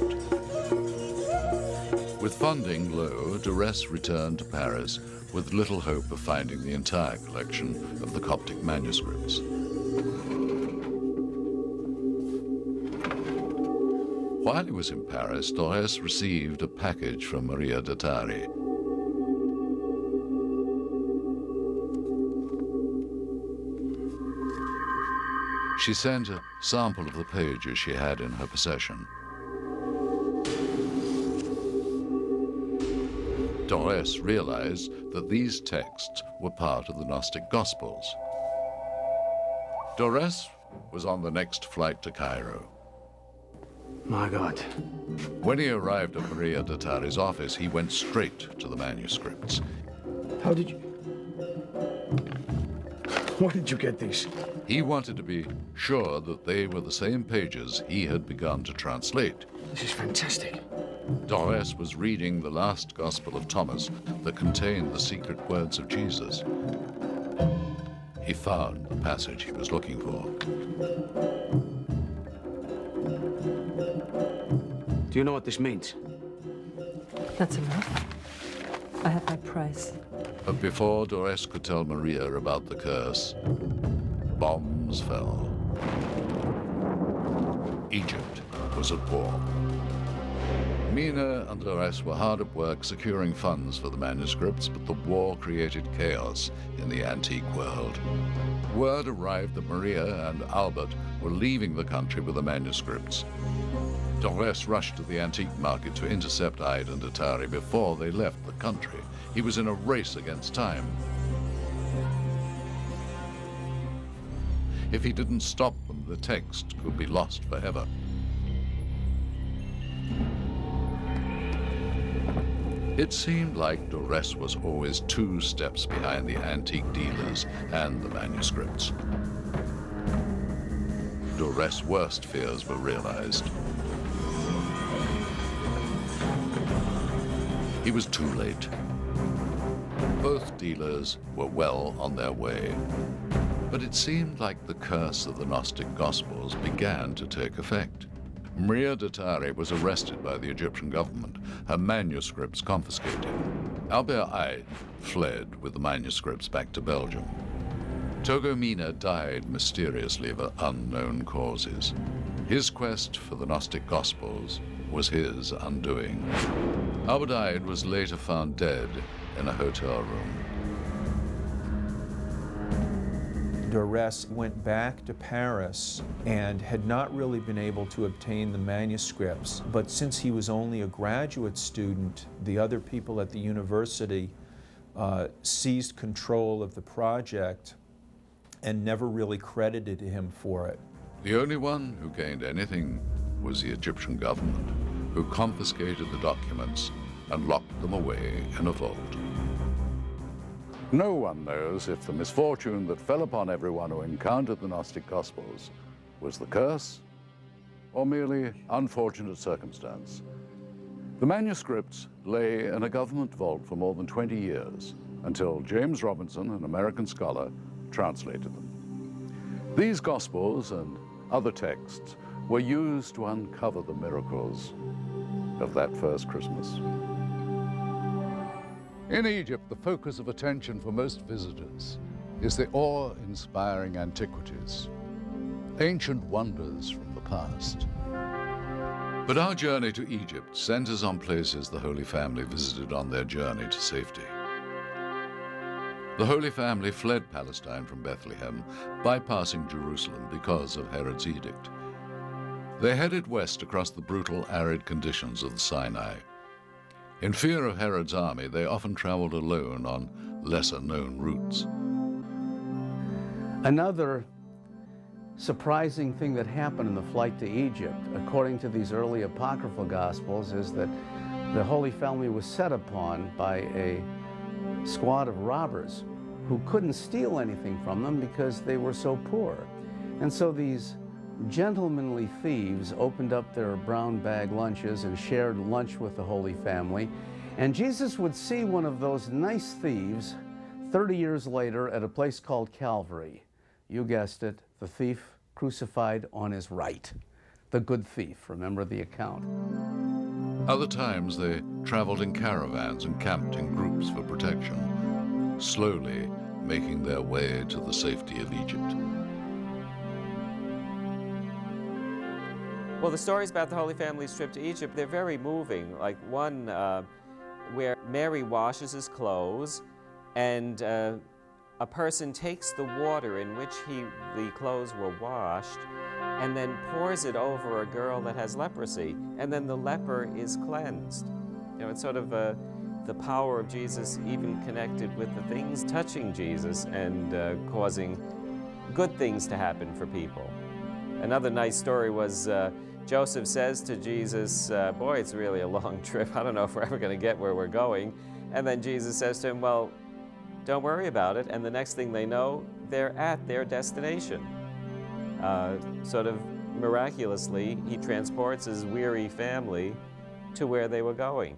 With funding low, Dorès returned to Paris with little hope of finding the entire collection of the Coptic manuscripts. While he was in Paris, Dorès received a package from Maria Dattari. She sent a sample of the pages she had in her possession. Dorès realized that these texts were part of the Gnostic Gospels. Dorès was on the next flight to Cairo. My God. When he arrived at Maria Dattari's office, he went straight to the manuscripts. How did you... Where did you get these? He wanted to be sure that they were the same pages he had begun to translate. This is fantastic. Dorès was reading the last Gospel of Thomas that contained the secret words of Jesus. He found the passage he was looking for. Do you know what this means? That's enough. I have my price. But before Dorès could tell Maria about the curse, bombs fell. Egypt was at war. Mina and Dorès were hard at work securing funds for the manuscripts, but the war created chaos in the antique world. Word arrived that Maria and Albert were leaving the country with the manuscripts. Dorès rushed to the antique market to intercept Ide and Dattari before they left the country. He was in a race against time. If he didn't stop them, the text could be lost forever. It seemed like Dorès was always 2 steps behind the antique dealers and the manuscripts. Dorès' worst fears were realized. He was too late. Both dealers were well on their way. But it seemed like the curse of the Gnostic Gospels began to take effect. Maria Dattari was arrested by the Egyptian government, her manuscripts confiscated. Albert Ide fled with the manuscripts back to Belgium. Togomina died mysteriously of unknown causes. His quest for the Gnostic Gospels was his undoing. Albert Ide was later found dead in a hotel room. Dorès went back to Paris and had not really been able to obtain the manuscripts, but since he was only a graduate student, the other people at the university seized control of the project and never really credited him for it. The only one who gained anything was the Egyptian government, who confiscated the documents and locked them away in a vault. No one knows if the misfortune that fell upon everyone who encountered the Gnostic Gospels was the curse or merely unfortunate circumstance. The manuscripts lay in a government vault for more than 20 years until James Robinson, an American scholar, translated them. These Gospels and other texts were used to uncover the miracles of that first Christmas. In Egypt, the focus of attention for most visitors is the awe-inspiring antiquities, ancient wonders from the past. But our journey to Egypt centers on places the Holy Family visited on their journey to safety. The Holy Family fled Palestine from Bethlehem, bypassing Jerusalem because of Herod's edict. They headed west across the brutal, arid conditions of the Sinai. In fear of Herod's army, they often traveled alone on lesser-known routes. Another surprising thing that happened in the flight to Egypt, according to these early apocryphal Gospels, is that the Holy Family was set upon by a squad of robbers who couldn't steal anything from them because they were so poor. And so these gentlemanly thieves opened up their brown bag lunches and shared lunch with the Holy Family. And Jesus would see one of those nice thieves 30 years later at a place called Calvary. You guessed it, the thief crucified on his right. The good thief, remember the account. Other times they traveled in caravans and camped in groups for protection, slowly making their way to the safety of Egypt. Well, the stories about the Holy Family's trip to Egypt, they're very moving. Like one where Mary washes his clothes and a person takes the water in which the clothes were washed and then pours it over a girl that has leprosy, and then the leper is cleansed. You know, it's sort of the power of Jesus even connected with the things touching Jesus and causing good things to happen for people. Another nice story was Joseph says to Jesus, boy, it's really a long trip. I don't know if we're ever going to get where we're going. And then Jesus says to him, well, don't worry about it. And the next thing they know, they're at their destination. Sort of miraculously, he transports his weary family to where they were going.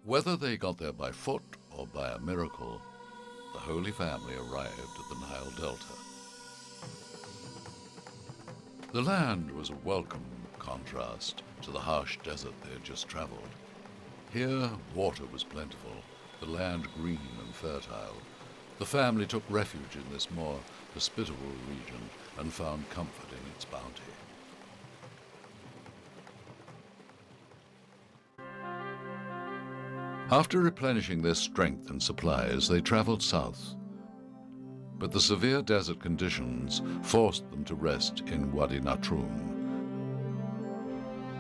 Whether they got there by foot or by a miracle, the Holy Family arrived at the Nile Delta. The land was a welcome contrast to the harsh desert they had just traveled. Here, water was plentiful, the land green and fertile. The family took refuge in this more hospitable region and found comfort in its bounty. After replenishing their strength and supplies, they traveled south. But the severe desert conditions forced them to rest in Wadi Natrun.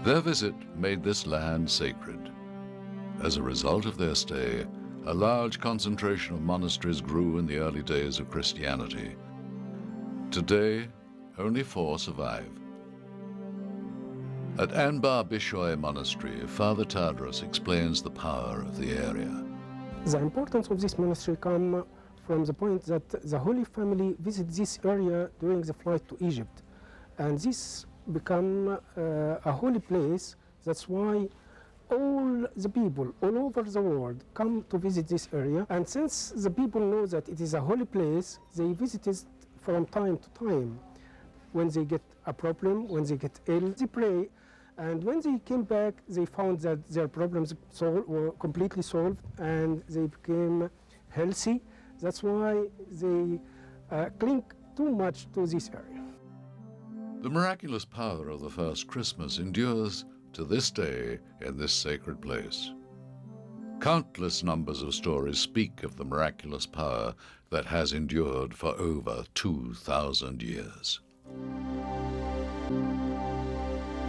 Their visit made this land sacred. As a result of their stay, a large concentration of monasteries grew in the early days of Christianity. Today, only 4 survive. At Anbar Bishoy Monastery, Father Tadros explains the power of the area. The importance of this monastery comes from the point that the Holy Family visited this area during the flight to Egypt. And this became a holy place. That's why all the people all over the world come to visit this area. And since the people know that it is a holy place, they visit it from time to time. When they get a problem, when they get ill, they pray. And when they came back, they found that their problems were completely solved and they became healthy. That's why they cling too much to this area. The miraculous power of the first Christmas endures to this day in this sacred place. Countless numbers of stories speak of the miraculous power that has endured for over 2,000 years.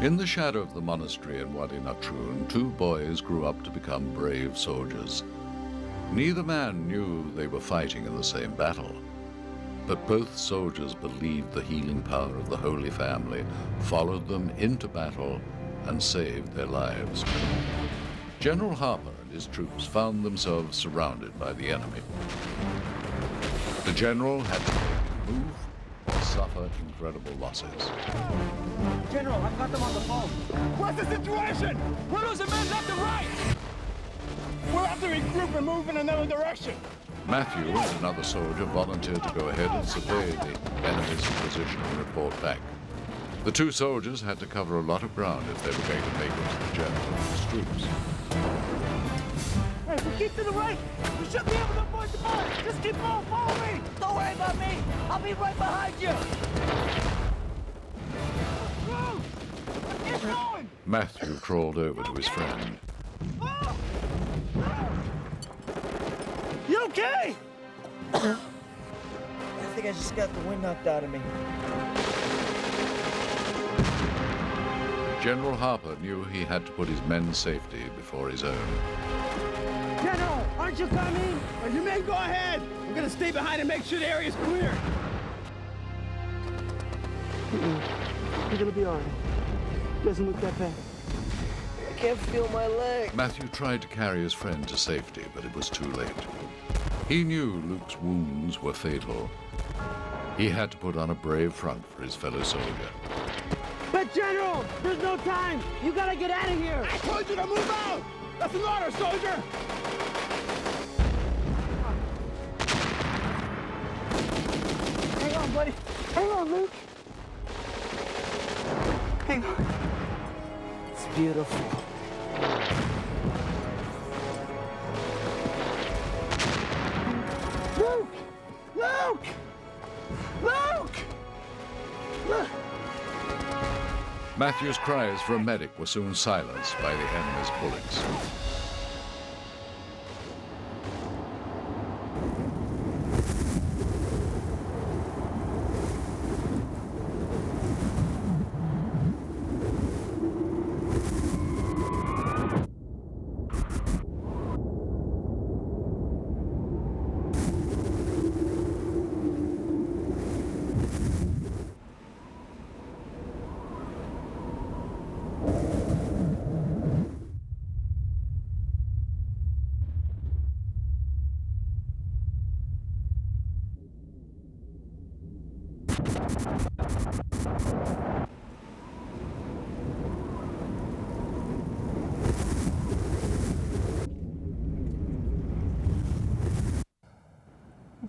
In the shadow of the monastery in Wadi Natrun, 2 boys grew up to become brave soldiers. Neither man knew they were fighting in the same battle, but both soldiers believed the healing power of the Holy Family, followed them into battle, and saved their lives. General Harper and his troops found themselves surrounded by the enemy. The general had to move or suffer incredible losses. General, I've got them on the phone. What's the situation? We're losing men left and right. We'll have to regroup and move in another direction. Matthew, another soldier, volunteered to go ahead and survey the enemy's position and report back. The 2 soldiers had to cover a lot of ground if they were going to make it to the general and his troops. Hey, if we keep to the right, we should be able to avoid the bullet. Just keep moving, follow me. Don't worry about me. I'll be right behind you. Keep going. Matthew crawled over to his friend. You okay? I think I just got the wind knocked out of me. General Harper knew he had to put his men's safety before his own. General, aren't you coming? You may go ahead. I'm gonna stay behind and make sure the area's clear. You're gonna be all right. Doesn't look that bad. I can't feel my leg. Matthew tried to carry his friend to safety, but it was too late. He knew Luke's wounds were fatal. He had to put on a brave front for his fellow soldier. But General, there's no time. You gotta get out of here. I told you to move out. That's an order, soldier. Hang on, buddy. Hang on, Luke. Hang on. It's beautiful. Luke! Luke! Luke! Luke! Matthew's cries for a medic were soon silenced by the enemy's bullets.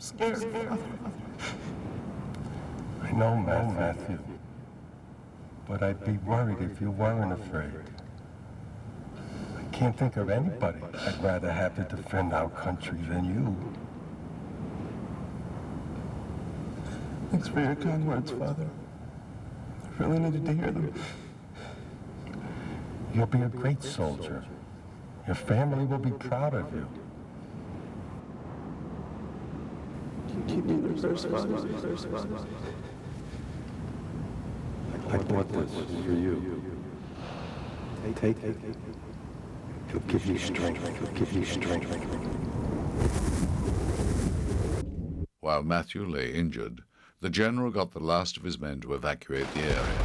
scared, Father. I know, Matthew. But I'd be worried if you weren't afraid. I can't think of anybody I'd rather have to defend our country than you. Thanks for your kind words, Father. I really needed to hear them. You'll be a great soldier. Your family will be proud of you. Keep me in your prayers, Father. I bought this for you. Take it. It'll give you strength. It'll give you strength. While Matthew lay injured, the general got the last of his men to evacuate the area.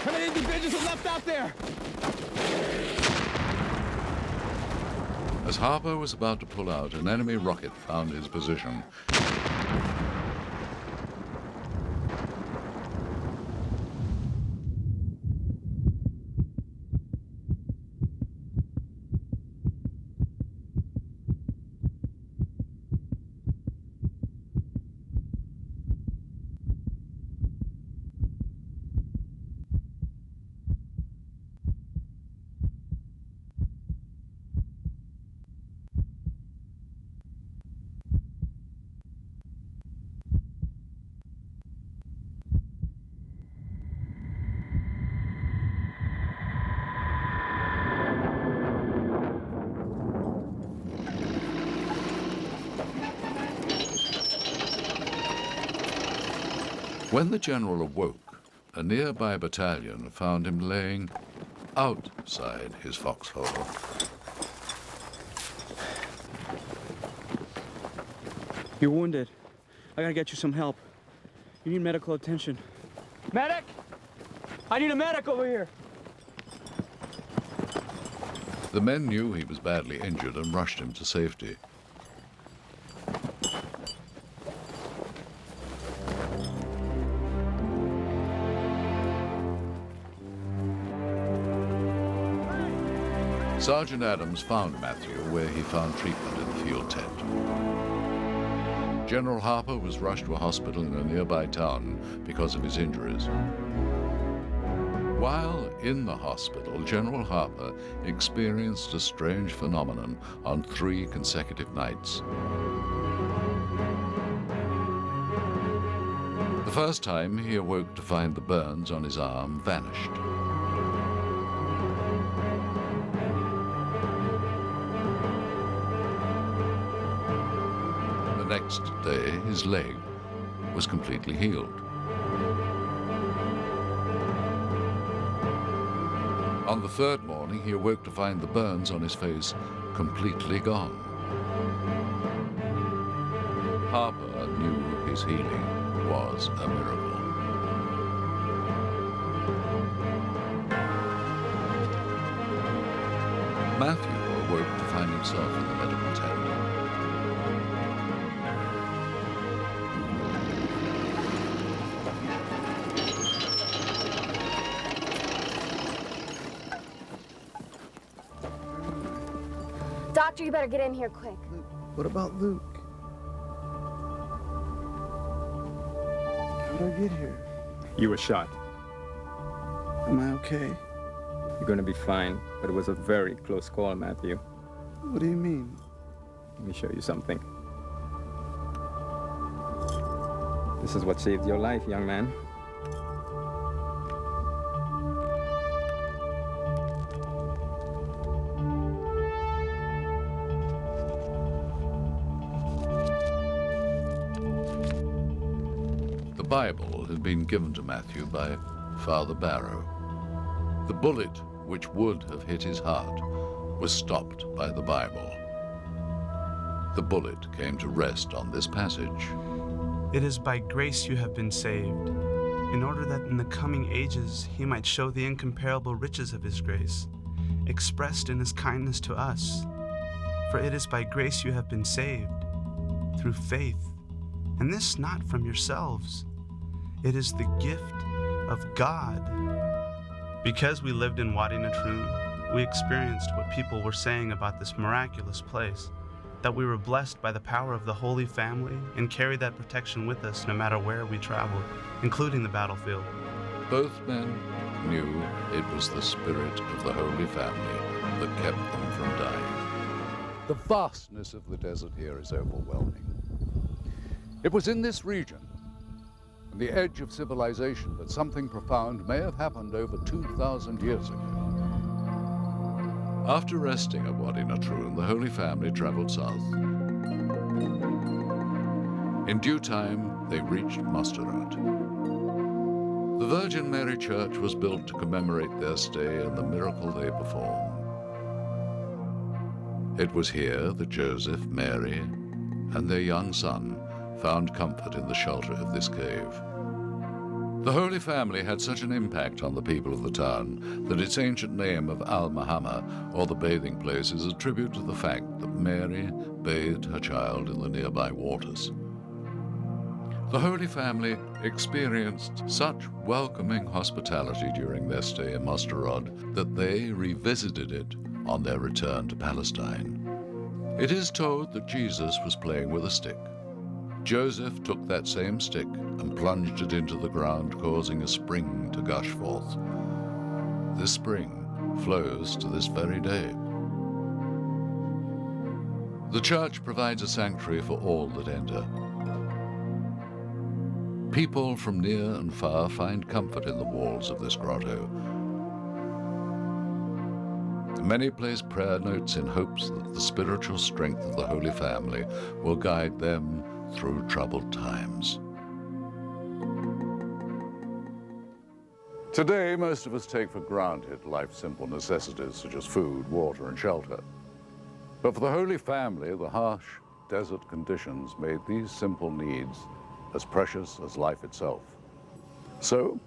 How many individuals are left out there? As Harper was about to pull out, an enemy rocket found his position. When the general awoke, a nearby battalion found him laying outside his foxhole. You're wounded. I gotta get you some help. You need medical attention. Medic! I need a medic over here! The men knew he was badly injured and rushed him to safety. Sergeant Adams found Matthew where he found treatment in the field tent. General Harper was rushed to a hospital in a nearby town because of his injuries. While in the hospital, General Harper experienced a strange phenomenon on 3 consecutive nights. The first time, he awoke to find the burns on his arm vanished. The next day, his leg was completely healed. On the 3rd morning, he awoke to find the burns on his face completely gone. Harper knew his healing was a miracle. Matthew awoke to find himself in the medical tent. Doctor, you better get in here quick. What about Luke? How did I get here? You were shot. Am I okay? You're gonna be fine, but it was a very close call, Matthew. What do you mean? Let me show you something. This is what saved your life, young man. The Bible had been given to Matthew by Father Barrow. The bullet which would have hit his heart was stopped by the Bible. The bullet came to rest on this passage. It is by grace you have been saved, in order that in the coming ages he might show the incomparable riches of his grace, expressed in his kindness to us. For it is by grace you have been saved, through faith, and this not from yourselves. It is the gift of God. Because we lived in Wadi Natrun, we experienced what people were saying about this miraculous place. that we were blessed by the power of the Holy Family and carried that protection with us no matter where we traveled, including the battlefield. Both men knew it was the spirit of the Holy Family that kept them from dying. The vastness of the desert here is overwhelming. It was in this region, on the edge of civilization, that something profound may have happened over 2,000 years ago. After resting at Wadi Natrun, the Holy Family traveled south. In due time, they reached Mosterrat. The Virgin Mary Church was built to commemorate their stay and the miracle they performed. It was here that Joseph, Mary, and their young son found comfort in the shelter of this cave. The Holy Family had such an impact on the people of the town that its ancient name of Al-Mahama, or the bathing place, is a tribute to the fact that Mary bathed her child in the nearby waters. The Holy Family experienced such welcoming hospitality during their stay in Mosterrat that they revisited it on their return to Palestine. It is told that Jesus was playing with a stick. Joseph took that same stick and plunged it into the ground, causing a spring to gush forth. This spring flows to this very day. The church provides a sanctuary for all that enter. People from near and far find comfort in the walls of this grotto. Many place prayer notes in hopes that the spiritual strength of the Holy Family will guide them through troubled times. Today, most of us take for granted life's simple necessities such as food, water, and shelter. But for the Holy Family, the harsh desert conditions made these simple needs as precious as life itself. So,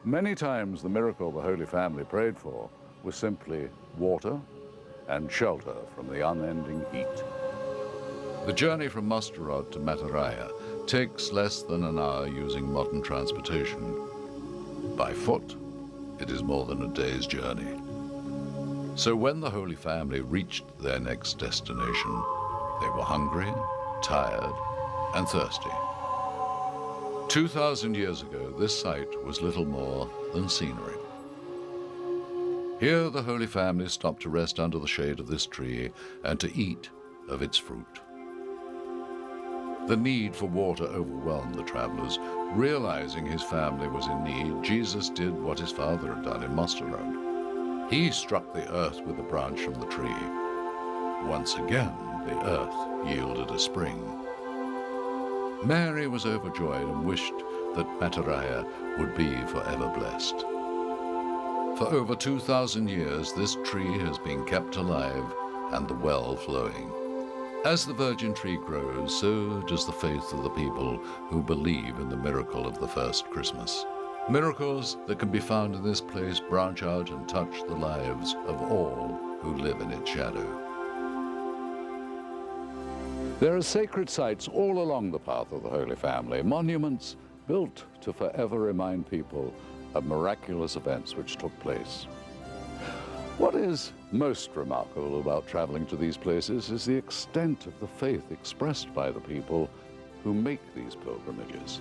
many times the miracle the Holy Family prayed for was simply water and shelter from the unending heat. The journey from Mosterrat to Mataraya takes less than an hour using modern transportation. By foot, it is more than a day's journey. So when the Holy Family reached their next destination, they were hungry, tired, and thirsty. 2,000 years ago, this site was little more than scenery. Here, the Holy Family stopped to rest under the shade of this tree and to eat of its fruit. The need for water overwhelmed the travelers. Realizing his family was in need, Jesus did what his father had done in Mosterrat. He struck the earth with a branch from the tree. Once again, the earth yielded a spring. Mary was overjoyed and wished that Mataraya would be forever blessed. For over 2,000 years, this tree has been kept alive and the well flowing. As the virgin tree grows, so does the faith of the people who believe in the miracle of the first Christmas. Miracles that can be found in this place branch out and touch the lives of all who live in its shadow. There are sacred sites all along the path of the Holy Family, monuments built to forever remind people of miraculous events which took place. What is most remarkable about traveling to these places is the extent of the faith expressed by the people who make these pilgrimages.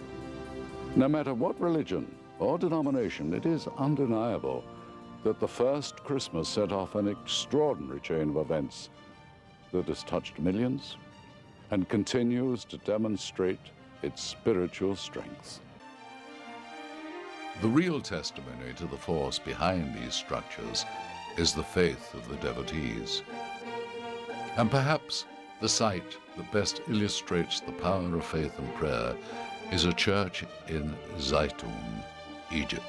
No matter what religion or denomination, it is undeniable that the first Christmas set off an extraordinary chain of events that has touched millions and continues to demonstrate its spiritual strength. The real testimony to the force behind these structures is the faith of the devotees. And perhaps the site that best illustrates the power of faith and prayer is a church in Zaitoun, Egypt.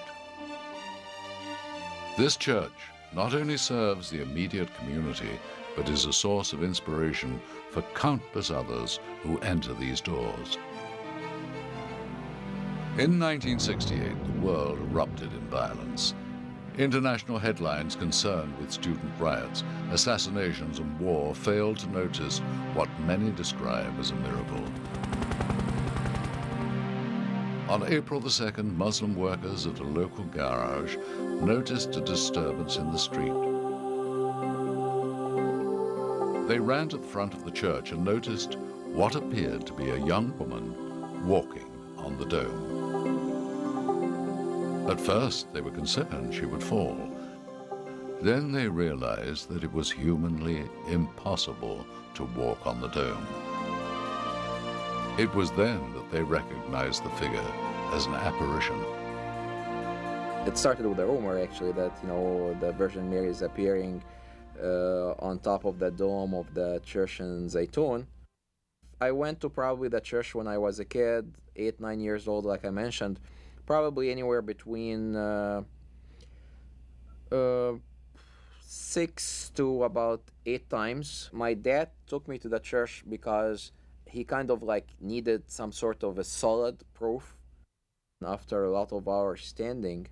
This church not only serves the immediate community, but is a source of inspiration for countless others who enter these doors. In 1968, the world erupted in violence. International headlines concerned with student riots, assassinations, and war failed to notice what many describe as a miracle. On April the 2nd, Muslim workers at a local garage noticed a disturbance in the street. They ran to the front of the church and noticed what appeared to be a young woman walking on the dome. At first, they were concerned she would fall. Then they realized that it was humanly impossible to walk on the dome. It was then that they recognized the figure as an apparition. It started with a rumor, actually, that, the Virgin Mary is appearing on top of the dome of the church in Zaitoun. I went to probably the church when I was a kid, 8, 9 years old, like I mentioned, probably anywhere between 6 to about 8 times. My dad took me to the church because he kind of needed some sort of a solid proof. After a lot of hours standing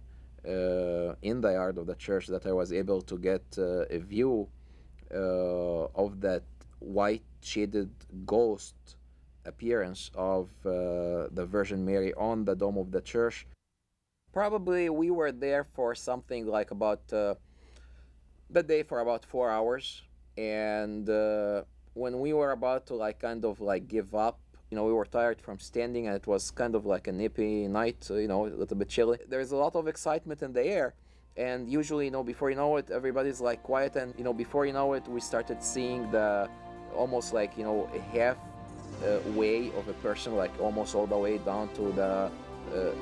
in the yard of the church, that I was able to get a view of that white shaded ghost appearance of the Virgin Mary on the dome of the church. Probably we were there for something like about the day for about 4 hours, and when we were about to give up, we were tired from standing, and it was kind of like a nippy night, a little bit chilly. There's a lot of excitement in the air, and usually, before you know it, everybody's quiet, and before you know it, we started seeing the almost a half way of a person, almost all the way down to the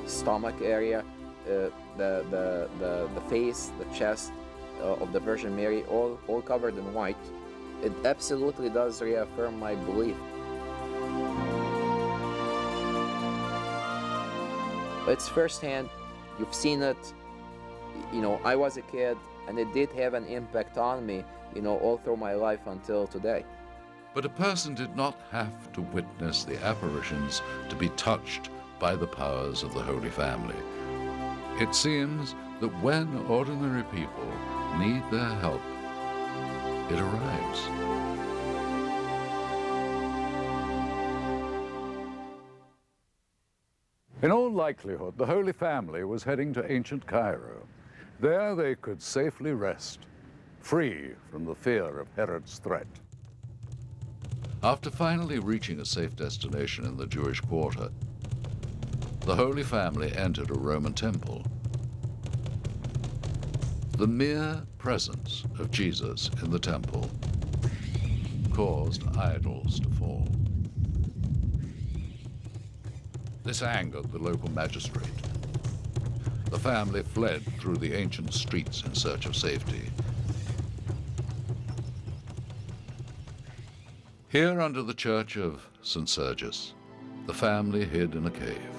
stomach area, the face, the chest of the Virgin Mary, all covered in white. It absolutely does reaffirm my belief. It's firsthand, you've seen it, I was a kid, and it did have an impact on me, all through my life until today. But a person did not have to witness the apparitions to be touched by the powers of the Holy Family. It seems that when ordinary people need their help, it arrives. In all likelihood, the Holy Family was heading to ancient Cairo. There they could safely rest, free from the fear of Herod's threat. After finally reaching a safe destination in the Jewish quarter, the Holy Family entered a Roman temple. The mere presence of Jesus in the temple caused idols to fall. This angered the local magistrate. The family fled through the ancient streets in search of safety. Here under the church of St. Sergius, the family hid in a cave.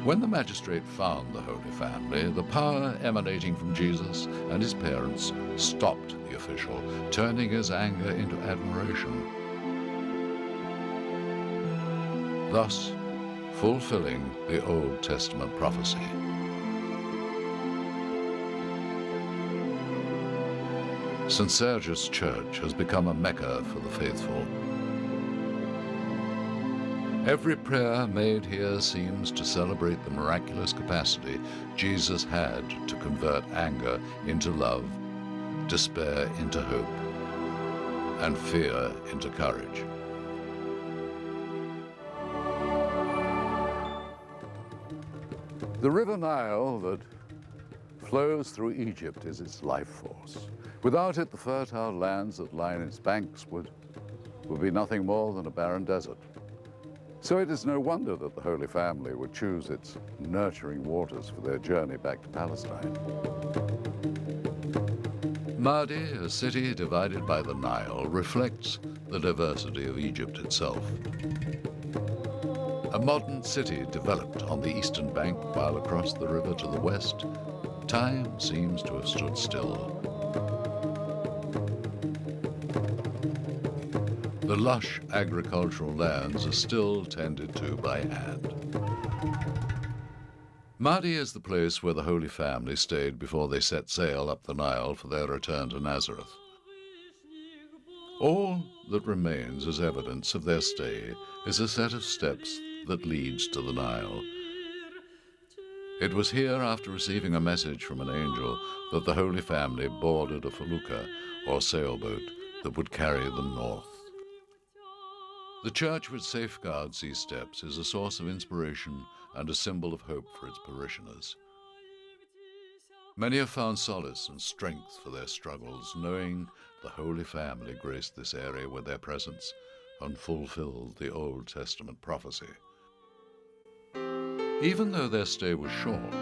When the magistrate found the Holy Family, the power emanating from Jesus and his parents stopped the official, turning his anger into admiration, thus fulfilling the Old Testament prophecy. St. Sergius Church has become a Mecca for the faithful. Every prayer made here seems to celebrate the miraculous capacity Jesus had to convert anger into love, despair into hope, and fear into courage. The River Nile that flows through Egypt is its life force. Without it, the fertile lands that line its banks would be nothing more than a barren desert. So it is no wonder that the Holy Family would choose its nurturing waters for their journey back to Palestine. Madi, a city divided by the Nile, reflects the diversity of Egypt itself. A modern city developed on the eastern bank, while across the river to the west, time seems to have stood still. The lush agricultural lands are still tended to by hand. Madi is the place where the Holy Family stayed before they set sail up the Nile for their return to Nazareth. All that remains as evidence of their stay is a set of steps that leads to the Nile. It was here, after receiving a message from an angel, that the Holy Family boarded a felucca, or sailboat, that would carry them north. The church which safeguards these steps is a source of inspiration and a symbol of hope for its parishioners. Many have found solace and strength for their struggles, knowing the Holy Family graced this area with their presence and fulfilled the Old Testament prophecy. Even though their stay was short,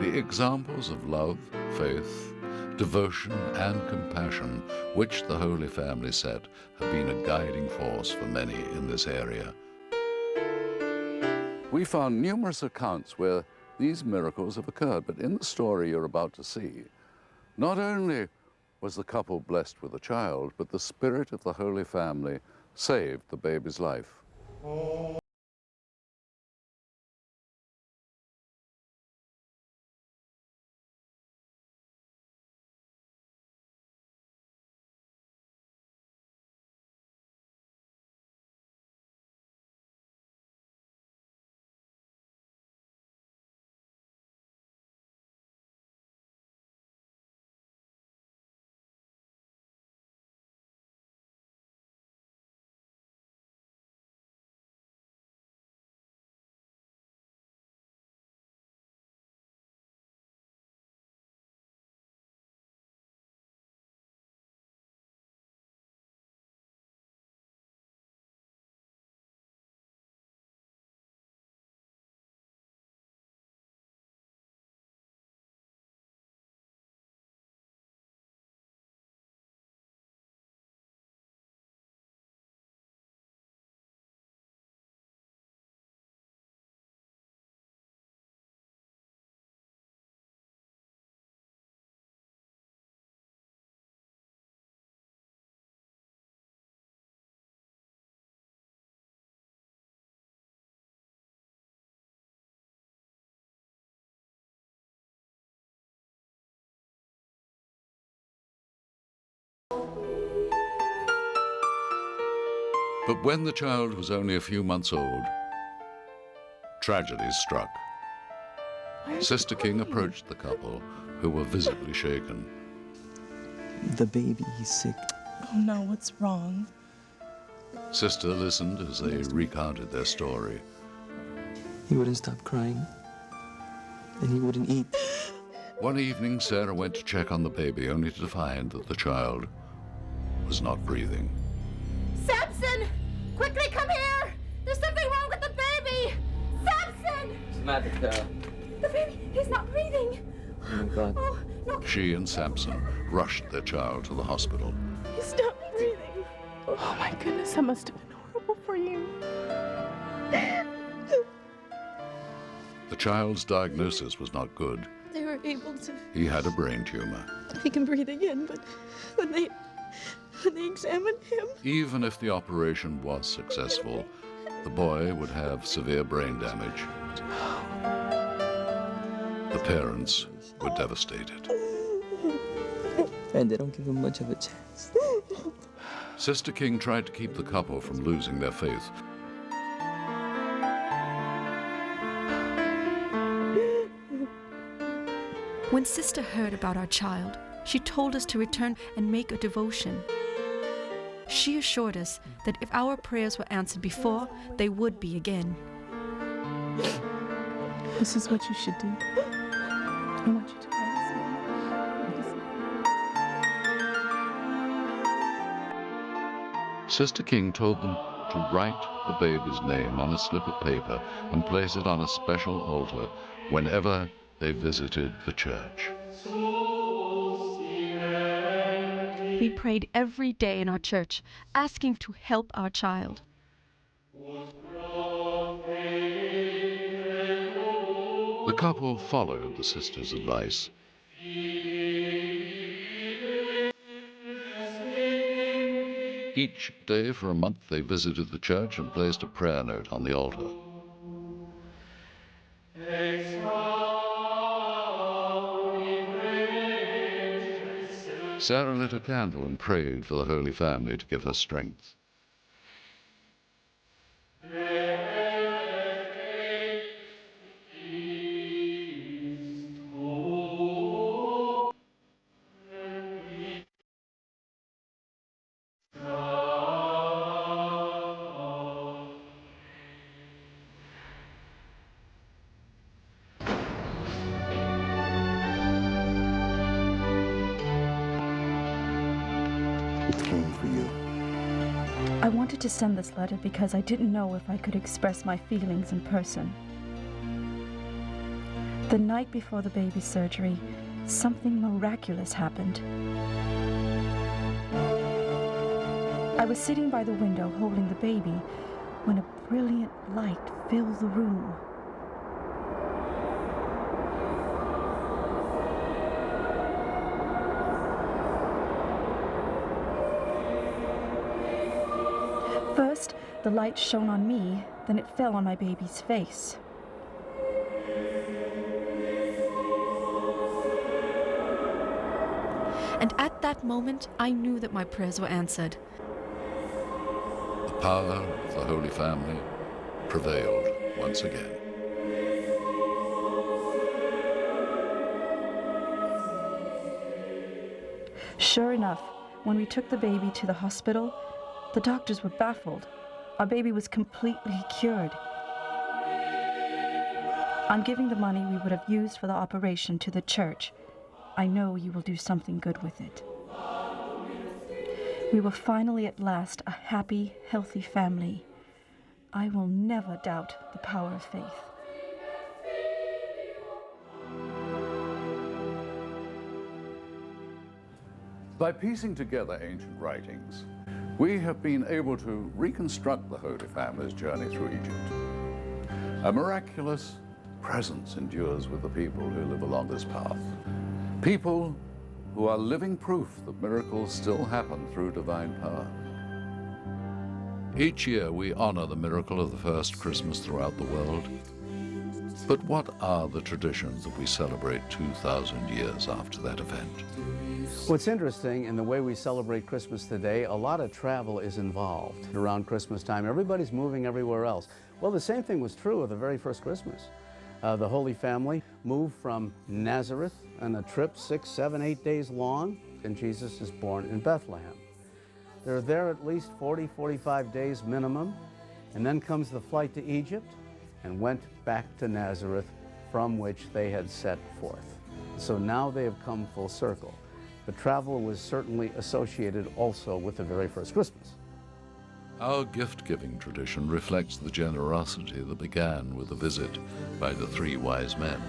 the examples of love, faith, devotion, and compassion which the Holy Family set have been a guiding force for many in this area. We found numerous accounts where these miracles have occurred, but in the story you're about to see, not only was the couple blessed with a child, but the spirit of the Holy Family saved the baby's life. But when the child was only a few months old, tragedy struck. Sister King approached the couple, who were visibly shaken. The baby, he's sick. Oh no, what's wrong? Sister listened as they recounted their story. He wouldn't stop crying, and he wouldn't eat. One evening, Sarah went to check on the baby, only to find that the child was not breathing. Samson! Quickly come here! There's something wrong with the baby! Samson! What's the matter, The baby, he's not breathing. Oh my God. Oh, no. She and Samson rushed their child to the hospital. He stopped breathing. Oh my goodness, that must have been horrible for you. The child's diagnosis was not good. They were able to... He had a brain tumor. He can breathe again, but when they examined him... Even if the operation was successful, the boy would have severe brain damage. The parents were devastated. And they don't give him much of a chance. Sister King tried to keep the couple from losing their faith. When Sister heard about our child, she told us to return and make a devotion. She assured us that if our prayers were answered before, they would be again. This is what you should do. I want you to pray this. Sister King told them to write the baby's name on a slip of paper and place it on a special altar whenever they visited the church. We prayed every day in our church, asking to help our child. The couple followed the sister's advice. Each day for a month they visited the church and placed a prayer note on the altar. Sarah lit a candle and prayed for the Holy Family to give her strength. came for you. I wanted to send this letter because I didn't know if I could express my feelings in person. The night before the baby's surgery, something miraculous happened. I was sitting by the window holding the baby when a brilliant light filled the room. First, the light shone on me, then it fell on my baby's face. And at that moment, I knew that my prayers were answered. The power of the Holy Family prevailed once again. Sure enough, when we took the baby to the hospital, the doctors were baffled. Our baby was completely cured. I'm giving the money we would have used for the operation to the church. I know you will do something good with it. We were finally at last a happy, healthy family. I will never doubt the power of faith. By piecing together ancient writings, we have been able to reconstruct the Holy Family's journey through Egypt. A miraculous presence endures with the people who live along this path. People who are living proof that miracles still happen through divine power. Each year we honor the miracle of the first Christmas throughout the world. But what are the traditions that we celebrate 2,000 years after that event? What's interesting in the way we celebrate Christmas today, a lot of travel is involved around Christmas time. Everybody's moving everywhere else. Well, the same thing was true of the very first Christmas. The Holy Family moved from Nazareth on a trip 6, 7, 8 days long, and Jesus is born in Bethlehem. They're there at least 40, 45 days minimum, and then comes the flight to Egypt and went back to Nazareth, from which they had set forth. So now they have come full circle. But travel was certainly associated also with the very first Christmas. Our gift-giving tradition reflects the generosity that began with a visit by the three wise men.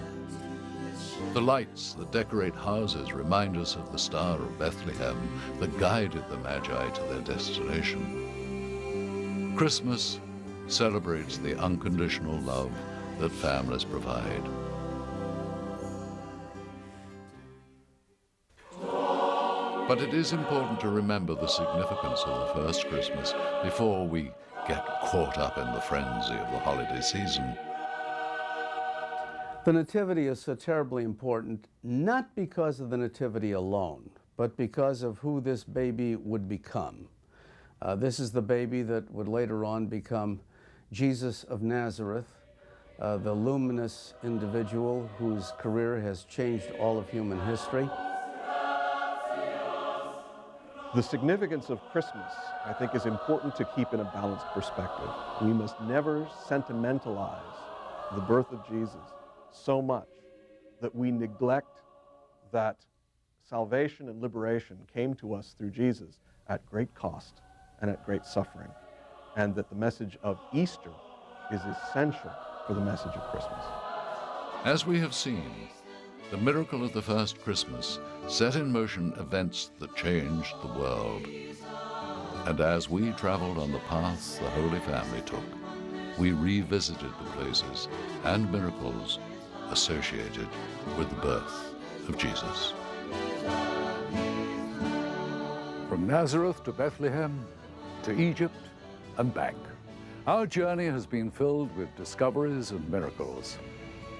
The lights that decorate houses remind us of the Star of Bethlehem that guided the Magi to their destination. Christmas celebrates the unconditional love that families provide. But it is important to remember the significance of the first Christmas before we get caught up in the frenzy of the holiday season. The Nativity is so terribly important, not because of the Nativity alone, but because of who this baby would become. This is the baby that would later on become Jesus of Nazareth, the luminous individual whose career has changed all of human history. The significance of Christmas, I think, is important to keep in a balanced perspective. We must never sentimentalize the birth of Jesus so much that we neglect that salvation and liberation came to us through Jesus at great cost and at great suffering, and that the message of Easter is essential for the message of Christmas. As we have seen, the miracle of the first Christmas set in motion events that changed the world. And as we traveled on the path the Holy Family took, we revisited the places and miracles associated with the birth of Jesus. From Nazareth to Bethlehem, to Egypt and back, our journey has been filled with discoveries and miracles.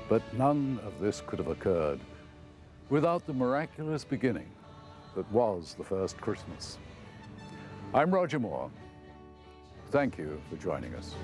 But none of this could have occurred without the miraculous beginning that was the first Christmas. I'm Roger Moore. Thank you for joining us.